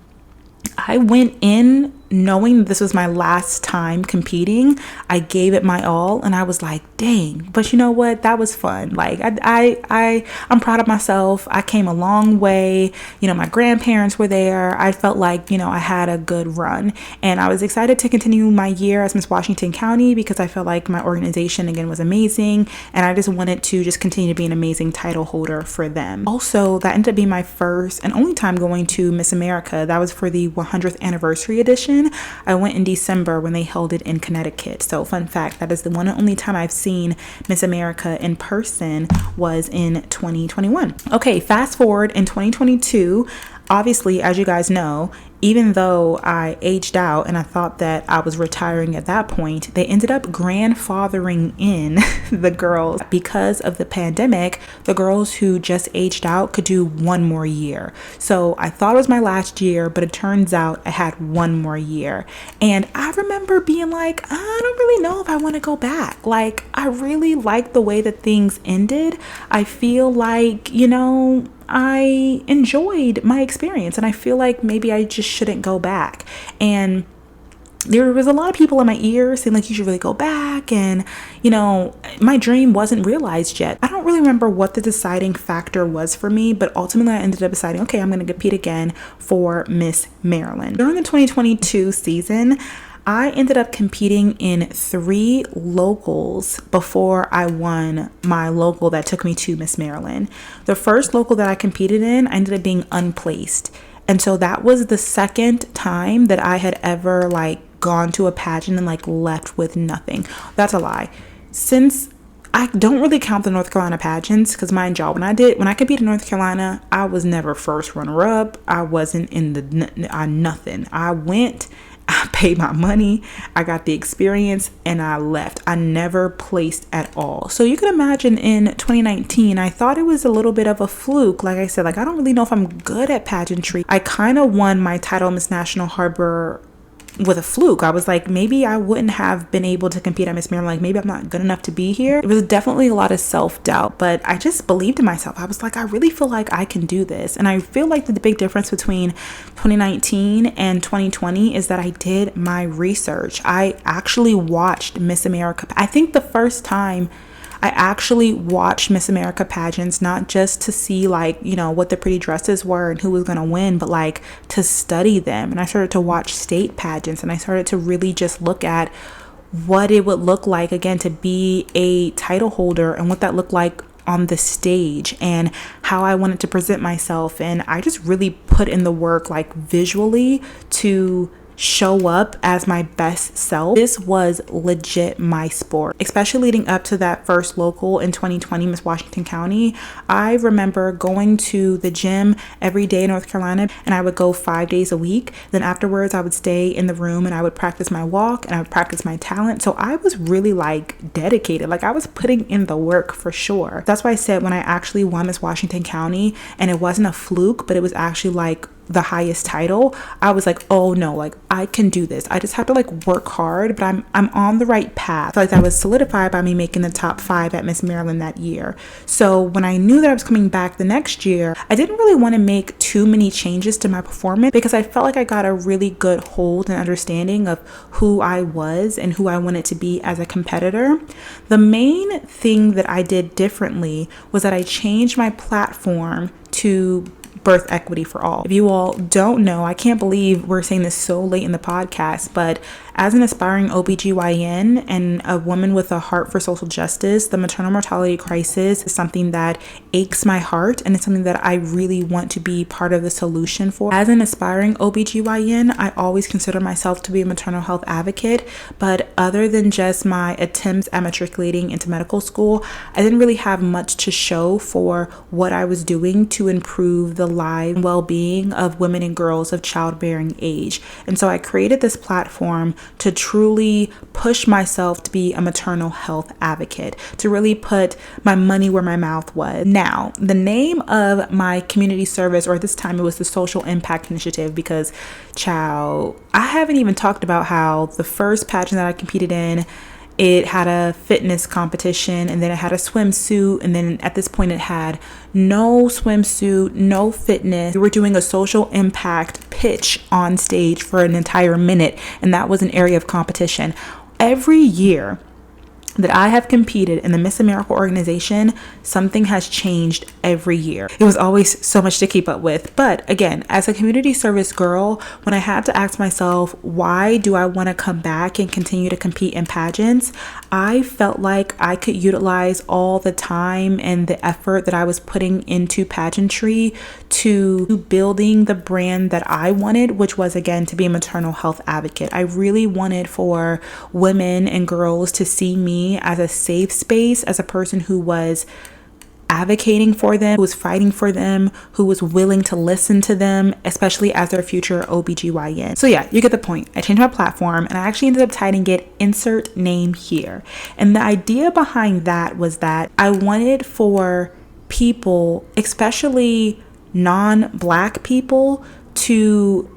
I went in knowing this was my last time competing. I gave it my all, and I was like, dang, but you know what, that was fun. Like I'm proud of myself. I came a long way. You know, my grandparents were there. I felt like, you know, I had a good run, and I was excited to continue my year as Miss Washington County because I felt like my organization again was amazing, and I just wanted to just continue to be an amazing title holder for them. Also, that ended up being my first and only time going to Miss America. That was for the 100th anniversary edition. I went in December when they held it in Connecticut. So fun fact, that is the one and only time I've seen Miss America in person was in 2021. Okay, fast forward in 2022. Obviously, as you guys know, even though I aged out and I thought that I was retiring at that point, they ended up grandfathering in the girls. Because of the pandemic, the girls who just aged out could do one more year. So I thought it was my last year, but it turns out I had one more year. And I remember being like, I don't really know if I want to go back. Like, I really like the way that things ended. I feel like, you know, I enjoyed my experience, and I feel like maybe I just shouldn't go back. And there was a lot of people in my ear saying like, you should really go back, and you know, my dream wasn't realized yet. I don't really remember what the deciding factor was for me, but ultimately I ended up deciding, okay, I'm going to compete again for Miss Maryland. During the 2022 season, I ended up competing in 3 locals before I won my local that took me to Miss Maryland. The first local that I competed in, I ended up being unplaced. And so that was the second time that I had ever like gone to a pageant and like left with nothing. That's a lie. Since I don't really count the North Carolina pageants, because mind y'all, when I competed in North Carolina, I was never first runner up. I wasn't in the nothing. I went, I paid my money, I got the experience, and I left. I never placed at all. So you can imagine in 2019, I thought it was a little bit of a fluke. Like I said, like I don't really know if I'm good at pageantry. I kind of won my title Miss National Harbor with a fluke. I was like, maybe I wouldn't have been able to compete at Miss Maryland. Like, maybe I'm not good enough to be here. It was definitely a lot of self-doubt, but I just believed in myself. I was like, I really feel like I can do this. And I feel like the big difference between 2019 and 2020 is that I did my research. I actually watched Miss America. I think the first time I actually watched Miss America pageants, not just to see like, you know, what the pretty dresses were and who was going to win, but like to study them. And I started to watch state pageants, and I started to really just look at what it would look like, again, to be a title holder and what that looked like on the stage and how I wanted to present myself. And I just really put in the work, like visually, to show up as my best self. This was legit my sport, especially leading up to that first local in 2020, Miss Washington County. I remember going to the gym every day in North Carolina, and I would go 5 days a week. Then afterwards, I would stay in the room and I would practice my walk and I would practice my talent. So I was really like dedicated. Like, I was putting in the work for sure. That's why I said when I actually won Miss Washington County, and it wasn't a fluke, but it was actually like the highest title, I was like, oh no, like I can do this. I just have to like work hard, but I'm on the right path. So like that was solidified by me making the top 5 at Miss Maryland that year. So when I knew that I was coming back the next year, I didn't really want to make too many changes to my performance because I felt like I got a really good hold and understanding of who I was and who I wanted to be as a competitor. The main thing that I did differently was that I changed my platform to birth equity for all. If you all don't know, I can't believe we're saying this so late in the podcast, but as an aspiring OBGYN and a woman with a heart for social justice, the maternal mortality crisis is something that aches my heart, and it's something that I really want to be part of the solution for. As an aspiring OBGYN, I always consider myself to be a maternal health advocate, but other than just my attempts at matriculating into medical school, I didn't really have much to show for what I was doing to improve the life and well-being of women and girls of childbearing age. And so I created this platform to truly push myself to be a maternal health advocate, to really put my money where my mouth was. Now, the name of my community service, or this time it was the Social Impact Initiative, because I haven't even talked about how the first pageant that I competed in, it had a fitness competition, and then it had a swimsuit, and then at this point it had no swimsuit, no fitness. We were doing a social impact pitch on stage for an entire minute, and that was an area of competition. Every year that I have competed in the Miss America organization, something has changed every year. It was always so much to keep up with. But again, as a community service girl, when I had to ask myself, why do I want to come back and continue to compete in pageants? I felt like I could utilize all the time and the effort that I was putting into pageantry to building the brand that I wanted, which was, again, to be a maternal health advocate. I really wanted for women and girls to see me as a safe space, as a person who was advocating for them, who was fighting for them, who was willing to listen to them, especially as their future OBGYN. So yeah, you get the point. I changed my platform, and I actually ended up titling it Insert Name Here. And the idea behind that was that I wanted for people, especially non-Black people, to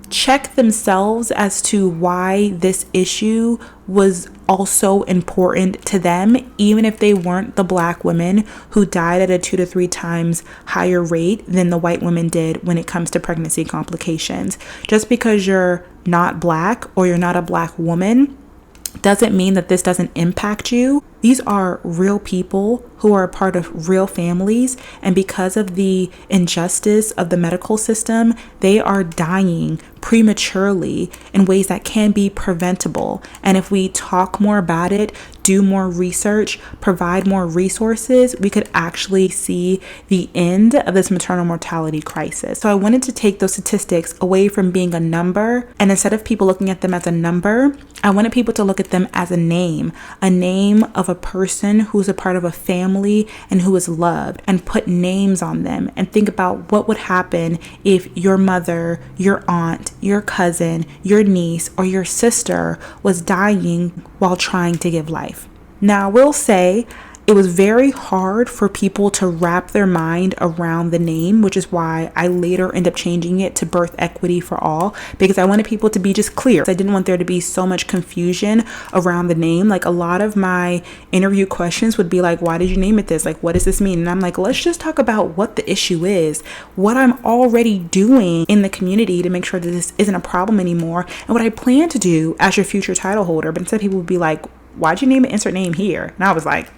check themselves as to why this issue was also important to them, even if they weren't the Black women who died at a 2 to 3 times higher rate than the white women did when it comes to pregnancy complications. Just because you're not Black or you're not a Black woman doesn't mean that this doesn't impact you. These are real people who are a part of real families, and because of the injustice of the medical system, they are dying prematurely in ways that can be preventable. And if we talk more about it, do more research, provide more resources, we could actually see the end of this maternal mortality crisis. So I wanted to take those statistics away from being a number, and instead of people looking at them as a number, I wanted people to look at them as a name of a person who's a part of a family and who is loved, and put names on them and think about what would happen if your mother, your aunt, your cousin, your niece, or your sister was dying while trying to give life. Now, I will say it was very hard for people to wrap their mind around the name, which is why I later ended up changing it to Birth Equity for All, because I wanted people to be just clear. I didn't want there to be so much confusion around the name. Like, a lot of my interview questions would be like, why did you name it this? Like, what does this mean? And I'm like, let's just talk about what the issue is, what I'm already doing in the community to make sure that this isn't a problem anymore, and what I plan to do as your future title holder. But instead, people would be like, why'd you name it insert name here? And I was like,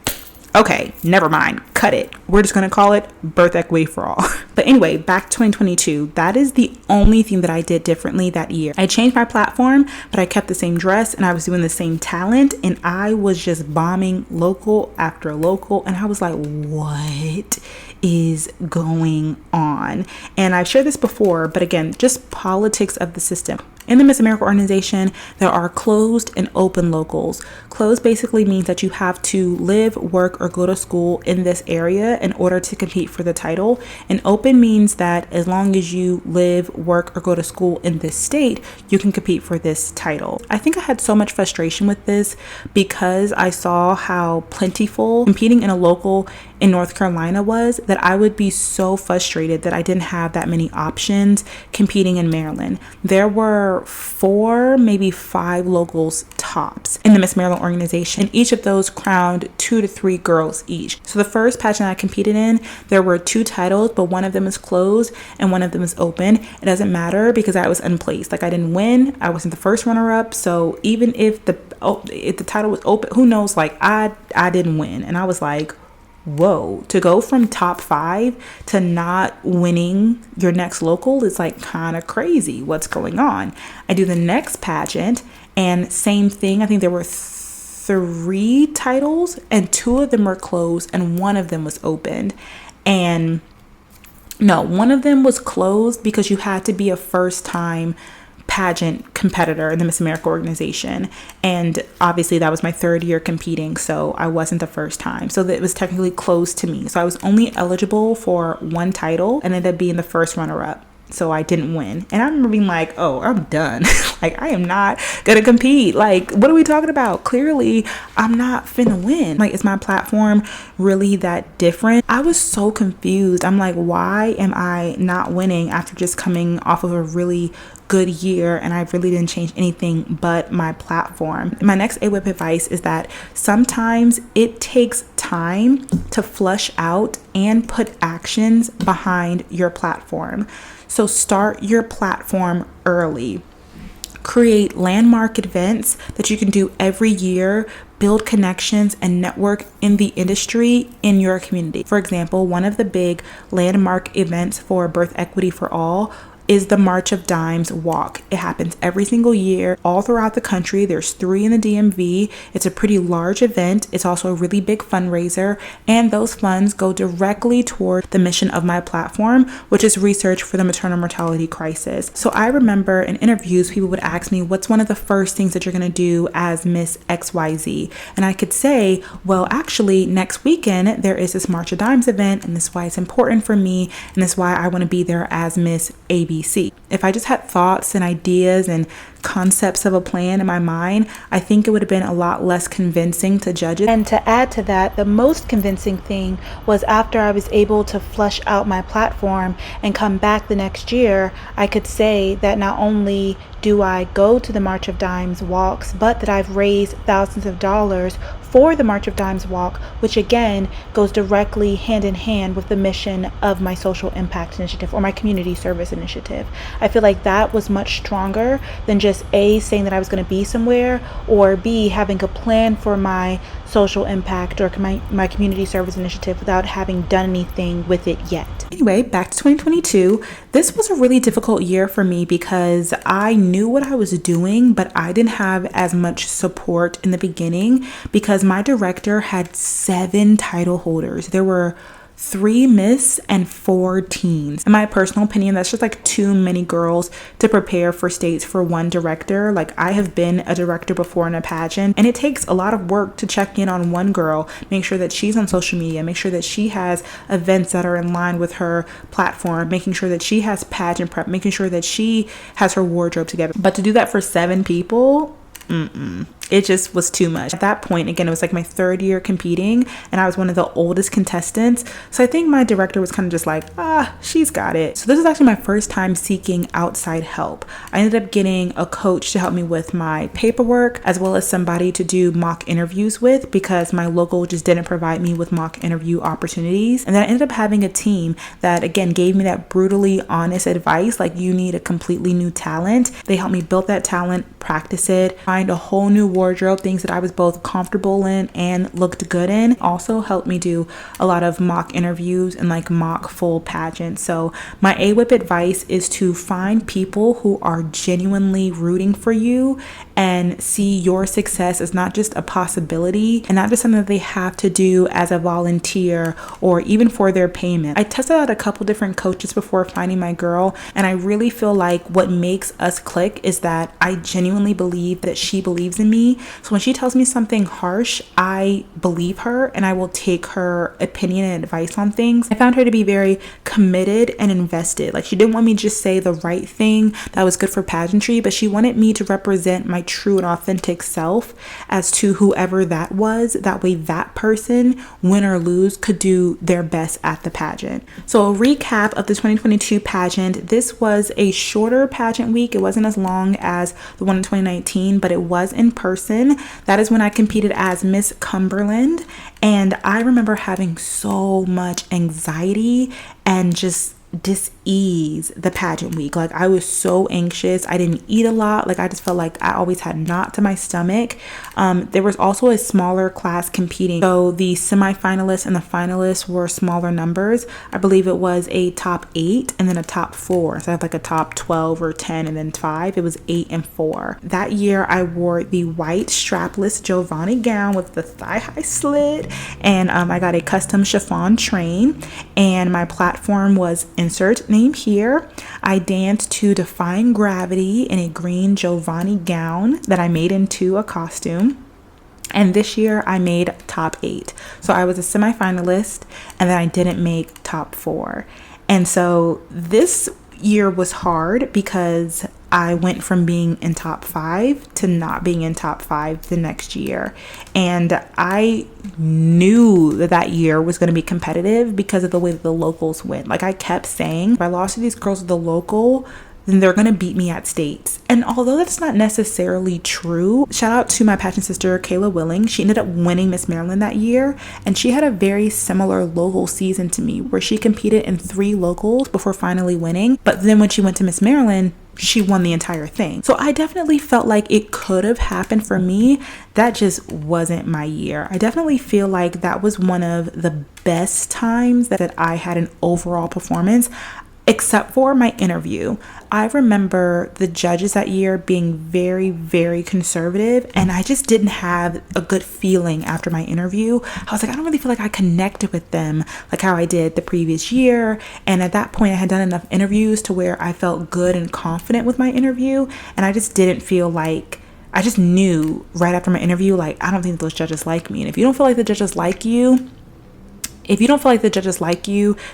okay, never mind, cut it. We're just going to call it Birth Equity for All. But anyway, back to 2022. That is the only thing that I did differently that year. I changed my platform, but I kept the same dress and I was doing the same talent, and I was just bombing local after local. And I was like, what is going on? And I've shared this before, but again, just politics of the system. In the Miss America organization, there are closed and open locals. Closed basically means that you have to live, work, or go to school in this area in order to compete for the title. And open means that as long as you live, work, or go to school in this state, you can compete for this title. I think I had so much frustration with this because I saw how plentiful competing in a local in North Carolina was, that I would be so frustrated that I didn't have that many options competing in Maryland. There were 4, maybe 5 locals tops in the Miss Maryland organization, and each of those crowned 2 to 3 girls each. So the first pageant I competed in, there were 2 titles, but one of them is closed and one of them is open. It doesn't matter because I was unplaced. Like, I didn't win. I wasn't the first runner-up. So even if the title was open, who knows? Like, I didn't win, and I was like, whoa, to go from top 5 to not winning your next local is like kind of crazy. What's going on? I do the next pageant and same thing. I think there were 3 titles and 2 of them were closed and 1 of them was opened. And no, 1 of them was closed because you had to be a first time pageant competitor in the Miss America organization, and obviously that was my 3rd year competing, so I wasn't the first time, so it was technically closed to me. So I was only eligible for 1 title and ended up being the first runner-up, so I didn't win. And I remember being like, oh, I'm done. Like, I am not gonna compete. Like, what are we talking about? Clearly I'm not finna win. Like, is my platform really that different? I was so confused. I'm like, why am I not winning after just coming off of a really good year, and I really didn't change anything but my platform? My next AWIP advice is that sometimes it takes time to flush out and put actions behind your platform. So start your platform early. Create landmark events that you can do every year. Build connections and network in the industry in your community. For example, one of the big landmark events for Birth Equity for All is the March of Dimes walk. It happens every single year all throughout the country. There's 3 in the DMV. It's a pretty large event. It's also a really big fundraiser, and those funds go directly toward the mission of my platform, which is research for the maternal mortality crisis. So I remember in interviews, people would ask me, what's one of the first things that you're gonna do as Miss XYZ? And I could say, well, actually next weekend there is this March of Dimes event, and this is why it's important for me, and this is why I wanna be there as Miss ABC. If I just had thoughts and ideas and concepts of a plan in my mind, I think it would have been a lot less convincing to judges. And to add to that, the most convincing thing was after I was able to flush out my platform and come back the next year, I could say that not only do I go to the March of Dimes walks, but that I've raised thousands of dollars for the March of Dimes walk, which again goes directly hand in hand with the mission of my social impact initiative or my community service initiative. I feel like that was much stronger than just A, saying that I was going to be somewhere, or B, having a plan for my social impact or my community service initiative without having done anything with it yet. Anyway, back to 2022. This was a really difficult year for me because I knew what I was doing, but I didn't have as much support in the beginning because my director had 7 title holders. There were 3 Miss and 4 teens. In my personal opinion, that's just like too many girls to prepare for states for one director. Like, I have been a director before in a pageant, and it takes a lot of work to check in on one girl, make sure that she's on social media, make sure that she has events that are in line with her platform, making sure that she has pageant prep, making sure that she has her wardrobe together. But to do that for 7 people, it just was too much. At that point, again, it was like my third year competing and I was one of the oldest contestants. So I think my director was kind of just like, she's got it. So this is actually my first time seeking outside help. I ended up getting a coach to help me with my paperwork, as well as somebody to do mock interviews with, because my local just didn't provide me with mock interview opportunities. And then I ended up having a team that, again, gave me that brutally honest advice, like, you need a completely new talent. They helped me build that talent, practice it, find a whole new wardrobe, things that I was both comfortable in and looked good in. Also helped me do a lot of mock interviews and like mock full pageants. So my AWIP advice is to find people who are genuinely rooting for you and see your success as not just a possibility and not just something that they have to do as a volunteer or even for their payment. I tested out a couple different coaches before finding my girl, and I really feel like what makes us click is that I genuinely believe that she believes in me. So when she tells me something harsh, I believe her and I will take her opinion and advice on things. I found her to be very committed and invested. Like, she didn't want me to just say the right thing that was good for pageantry, but she wanted me to represent my true and authentic self as to whoever that was. That way that person, win or lose, could do their best at the pageant. So a recap of the 2022 pageant. This was a shorter pageant week. It wasn't as long as the one in 2019, but it was in person. That is when I competed as Miss Cumberland. And I remember having so much anxiety and just dis-ease the pageant week. Like, I was so anxious. I didn't eat a lot. Like, I just felt like I always had knots in my stomach. There was also a smaller class competing, so the semifinalists and the finalists were smaller numbers. I believe it was a top 8 and then a top 4. So I have like a top 12 or 10 and then 5. It was 8 and 4. That year I wore the white strapless Giovanni gown with the thigh-high slit, and I got a custom chiffon train, and my platform was insert name here. I danced to Defying Gravity in a green Giovanni gown that I made into a costume. And this year I made top 8. So I was a semifinalist and then I didn't make top 4. And so this year was hard because I went from being in top 5 to not being in top 5 the next year. And I knew that year was going to be competitive because of the way that the locals went. Like, I kept saying, if I lost to these girls at the local, then they're going to beat me at states. And although that's not necessarily true, shout out to my pageant sister, Kayla Willing. She ended up winning Miss Maryland that year. And she had a very similar local season to me, where she competed in 3 locals before finally winning. But then when she went to Miss Maryland, she won the entire thing. So I definitely felt like it could have happened for me. That just wasn't my year. I definitely feel like that was one of the best times that I had an overall performance, except for my interview. I remember the judges that year being very, very conservative, and I just didn't have a good feeling after my interview. I was like, I don't really feel like I connected with them like how I did the previous year. And at that point, I had done enough interviews to where I felt good and confident with my interview, and I just didn't feel like, I just knew right after my interview, like, I don't think those judges like me. And if you don't feel like the judges like you,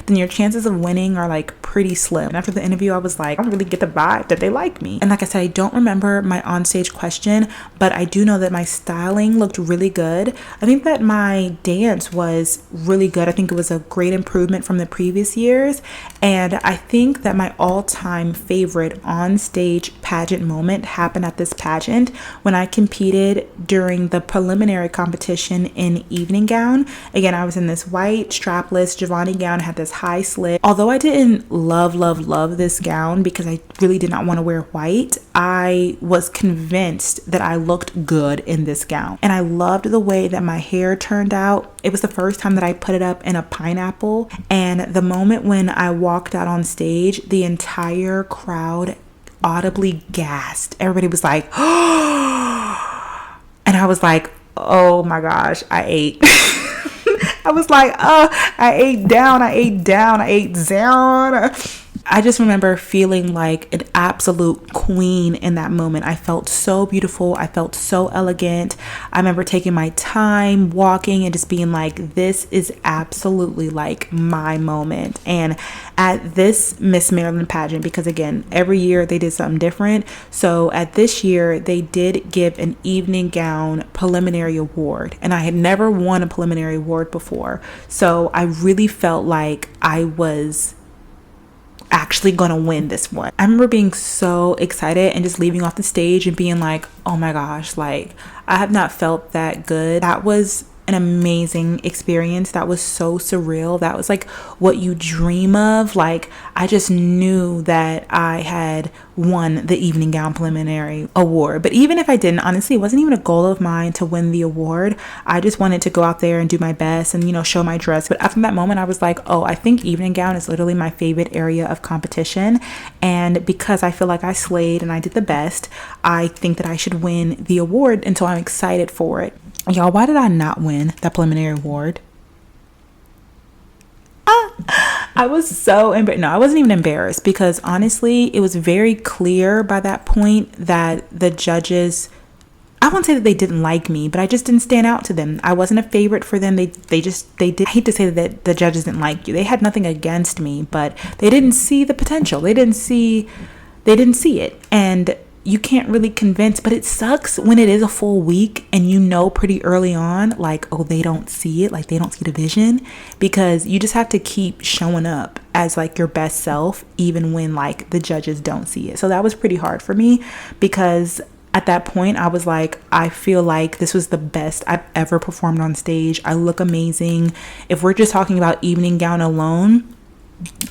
then your chances of winning are like pretty slim. And after the interview, I was like, I don't really get the vibe that they like me. And like I said, I don't remember my onstage question, but I do know that my styling looked really good. I think that my dance was really good. I think it was a great improvement from the previous years. And I think that my all-time favorite onstage pageant moment happened at this pageant when I competed during the preliminary competition in evening gown. Again, I was in this white strapless Giovanni gown, had this high slit. Although I didn't love this gown because I really did not want to wear white, I was convinced that I looked good in this gown. And I loved the way that my hair turned out. It was the first time that I put it up in a pineapple. And the moment when I walked out on stage, the entire crowd audibly gasped. Everybody was like, oh, and I was like, oh my gosh, I ate. I was like, I ate down. I I just remember feeling like an absolute queen in that moment. I felt so beautiful. I felt so elegant. I remember taking my time, walking, and just being like, this is absolutely like my moment. And at this Miss Maryland pageant, because again, every year they did something different. So at this year, they did give an evening gown preliminary award. And I had never won a preliminary award before. So I really felt like I was actually gonna win this one. I remember being so excited and just leaving off the stage and being like, oh my gosh, like I have not felt that good. That was an amazing experience. That was so surreal. That was like what you dream of. Like I just knew that I had won the evening gown preliminary award. But even if I didn't, honestly, it wasn't even a goal of mine to win the award. I just wanted to go out there and do my best and, you know, show my dress. But after that moment, I was like, oh, I think evening gown is literally my favorite area of competition. And because I feel like I slayed and I did the best, I think that I should win the award. And so I'm excited for it. Y'all, why did I not win that preliminary award? I was so embarrassed. No, I wasn't even embarrassed because honestly, it was very clear by that point that the judges, I won't say that they didn't like me, but I just didn't stand out to them. I wasn't a favorite for them. They did. I hate to say that the judges didn't like you. They had nothing against me, but they didn't see the potential. They didn't see it. And you can't really convince, but it sucks when it is a full week and you know pretty early on, like, oh, they don't see it, like they don't see the vision, because you just have to keep showing up as like your best self, even when like the judges don't see it. So that was pretty hard for me because at that point I was like, I feel like this was the best I've ever performed on stage. I look amazing. If we're just talking about evening gown alone,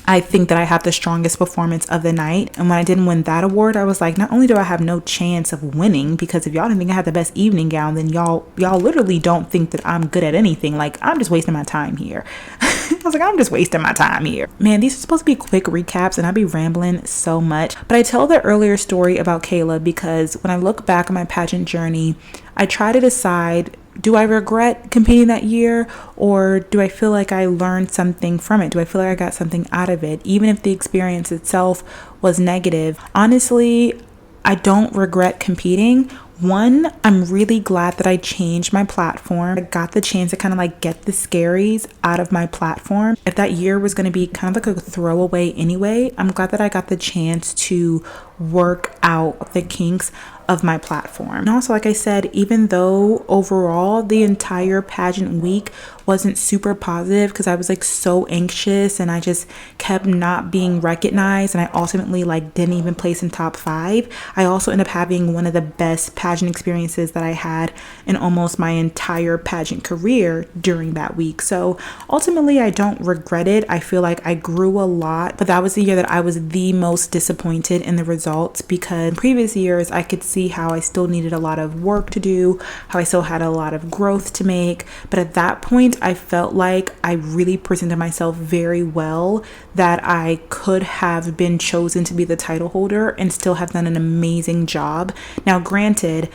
I think that I have the strongest performance of the night. And when I didn't win that award, I was like, not only do I have no chance of winning, because if y'all didn't think I had the best evening gown, then y'all literally don't think that I'm good at anything. Like, I'm just wasting my time here. I was like, I'm just wasting my time here. Man, these are supposed to be quick recaps and I'd be rambling so much. But I tell the earlier story about Kayla because when I look back on my pageant journey, I try to decide, do I regret competing that year, or do I feel like I learned something from it? Do I feel like I got something out of it, even if the experience itself was negative? Honestly, I don't regret competing. One, I'm really glad that I changed my platform. I got the chance to kind of like get the scaries out of my platform. If that year was going to be kind of like a throwaway anyway, I'm glad that I got the chance to work out the kinks of my platform. And also, like I said, even though overall the entire pageant week wasn't super positive because I was like so anxious and I just kept not being recognized, and I ultimately like didn't even place in top 5, I also ended up having one of the best pageant experiences that I had in almost my entire pageant career during that week. So ultimately I don't regret it. I feel like I grew a lot, but that was the year that I was the most disappointed in the results, because in previous years I could see how I still needed a lot of work to do, how I still had a lot of growth to make. But at that point, I felt like I really presented myself very well, that I could have been chosen to be the title holder and still have done an amazing job. Now, granted,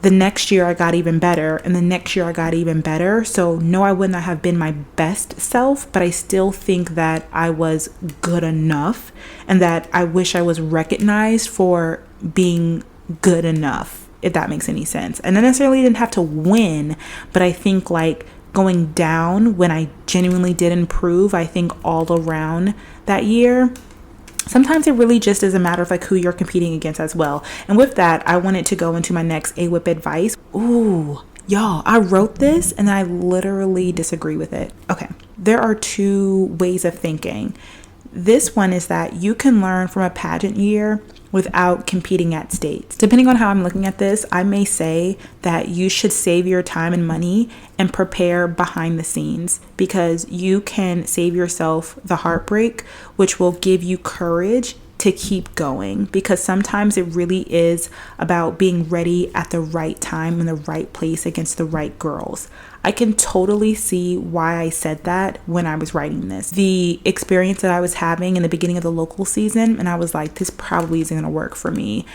the next year I got even better, and the next year I got even better. So no, I would not have been my best self, but I still think that I was good enough, and that I wish I was recognized for being good enough, if that makes any sense. And I necessarily didn't have to win, but I think like going down when I genuinely did improve, I think all around that year. Sometimes it really just is a matter of like who you're competing against as well. And with that, I wanted to go into my next AWIP advice. Ooh, y'all, I wrote this and I literally disagree with it. Okay, there are 2 ways of thinking. This one is that you can learn from a pageant year without competing at states. Depending on how I'm looking at this, I may say that you should save your time and money and prepare behind the scenes, because you can save yourself the heartbreak, which will give you courage to keep going, because sometimes it really is about being ready at the right time in the right place against the right girls. I can totally see why I said that when I was writing this. The experience that I was having in the beginning of the local season, and I was like, this probably isn't going to work for me.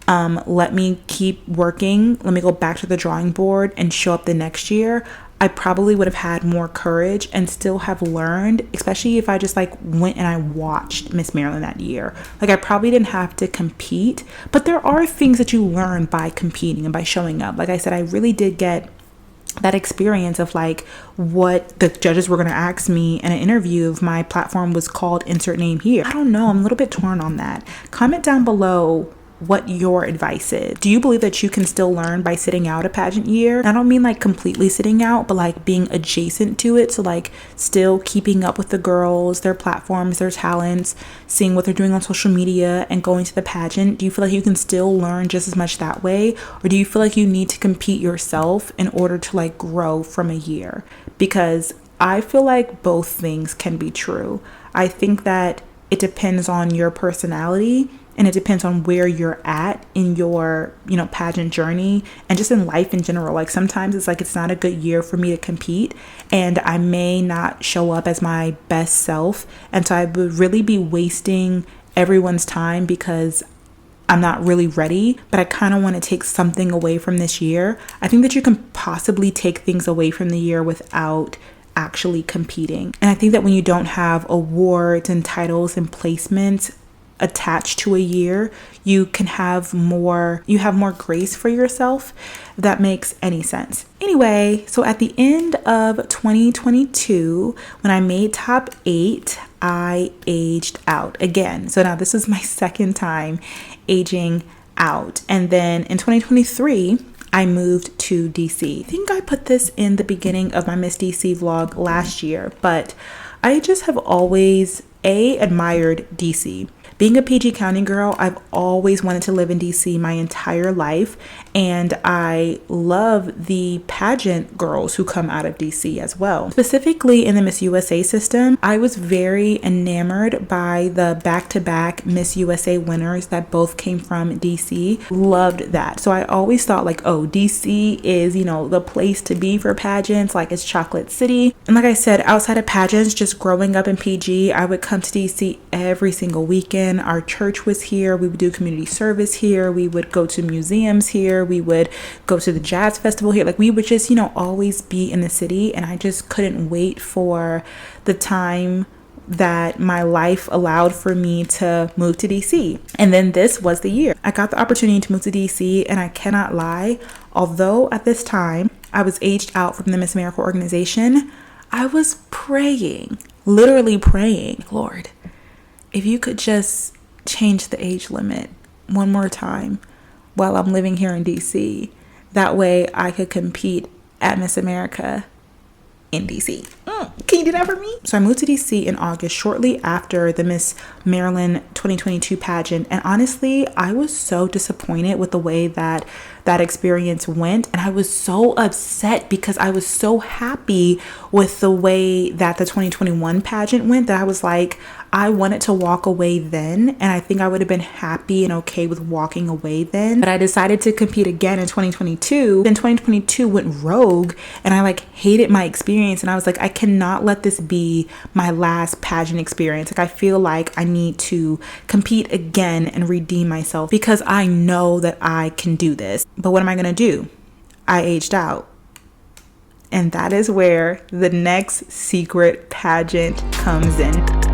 Let me keep working. Let me go back to the drawing board and show up the next year. I probably would have had more courage and still have learned, especially if I just like went and I watched Miss Maryland that year. Like I probably didn't have to compete, but there are things that you learn by competing and by showing up. Like I said, I really did get that experience of like what the judges were going to ask me in an interview if my platform was called insert name here. I don't know. I'm a little bit torn on that. Comment down below what your advice is. Do you believe that you can still learn by sitting out a pageant year? I don't mean like completely sitting out, but like being adjacent to it. So like still keeping up with the girls, their platforms, their talents, seeing what they're doing on social media and going to the pageant. Do you feel like you can still learn just as much that way? Or do you feel like you need to compete yourself in order to like grow from a year? Because I feel like both things can be true. I think that it depends on your personality, and it depends on where you're at in your, pageant journey and just in life in general. Like sometimes it's like, it's not a good year for me to compete and I may not show up as my best self. And so I would really be wasting everyone's time because I'm not really ready, but I kind of want to take something away from this year. I think that you can possibly take things away from the year without actually competing. And I think that when you don't have awards and titles and placements attached to a year, you have more grace for yourself, if that makes any sense. Anyway, so at the end of 2022, when I made top 8, I aged out again. So now this is my second time aging out. And then in 2023, I moved to DC. I think I put this in the beginning of my Miss DC vlog last year, but I just have always admired DC. Being a PG County girl, I've always wanted to live in DC my entire life, and I love the pageant girls who come out of DC as well. Specifically in the Miss USA system, I was very enamored by the back-to-back Miss USA winners that both came from DC. Loved that. So I always thought like, oh, DC is, the place to be for pageants, like it's Chocolate City. And like I said, outside of pageants, just growing up in PG, I would come to DC every single weekend. Our church was here. We would do community service here. We would go to museums here. We would go to the jazz festival here. Like we would just, always be in the city. And I just couldn't wait for the time that my life allowed for me to move to DC. And then this was the year. I got the opportunity to move to DC, and I cannot lie, although at this time I was aged out from the Miss America organization, I was praying, literally praying, Lord, if you could just change the age limit one more time while I'm living here in DC, that way I could compete at Miss America in DC. Can you do that for me? So I moved to DC in August, shortly after the Miss Maryland 2022 pageant. And honestly, I was so disappointed with the way that experience went. And I was so upset because I was so happy with the way that the 2021 pageant went that I was like, I wanted to walk away then. And I think I would have been happy and okay with walking away then. But I decided to compete again in 2022. Then 2022 went rogue and I like hated my experience. And I was like, I cannot let this be my last pageant experience. Like I feel like I need to compete again and redeem myself because I know that I can do this. But what am I going to do? I aged out. And that is where the next secret pageant comes in.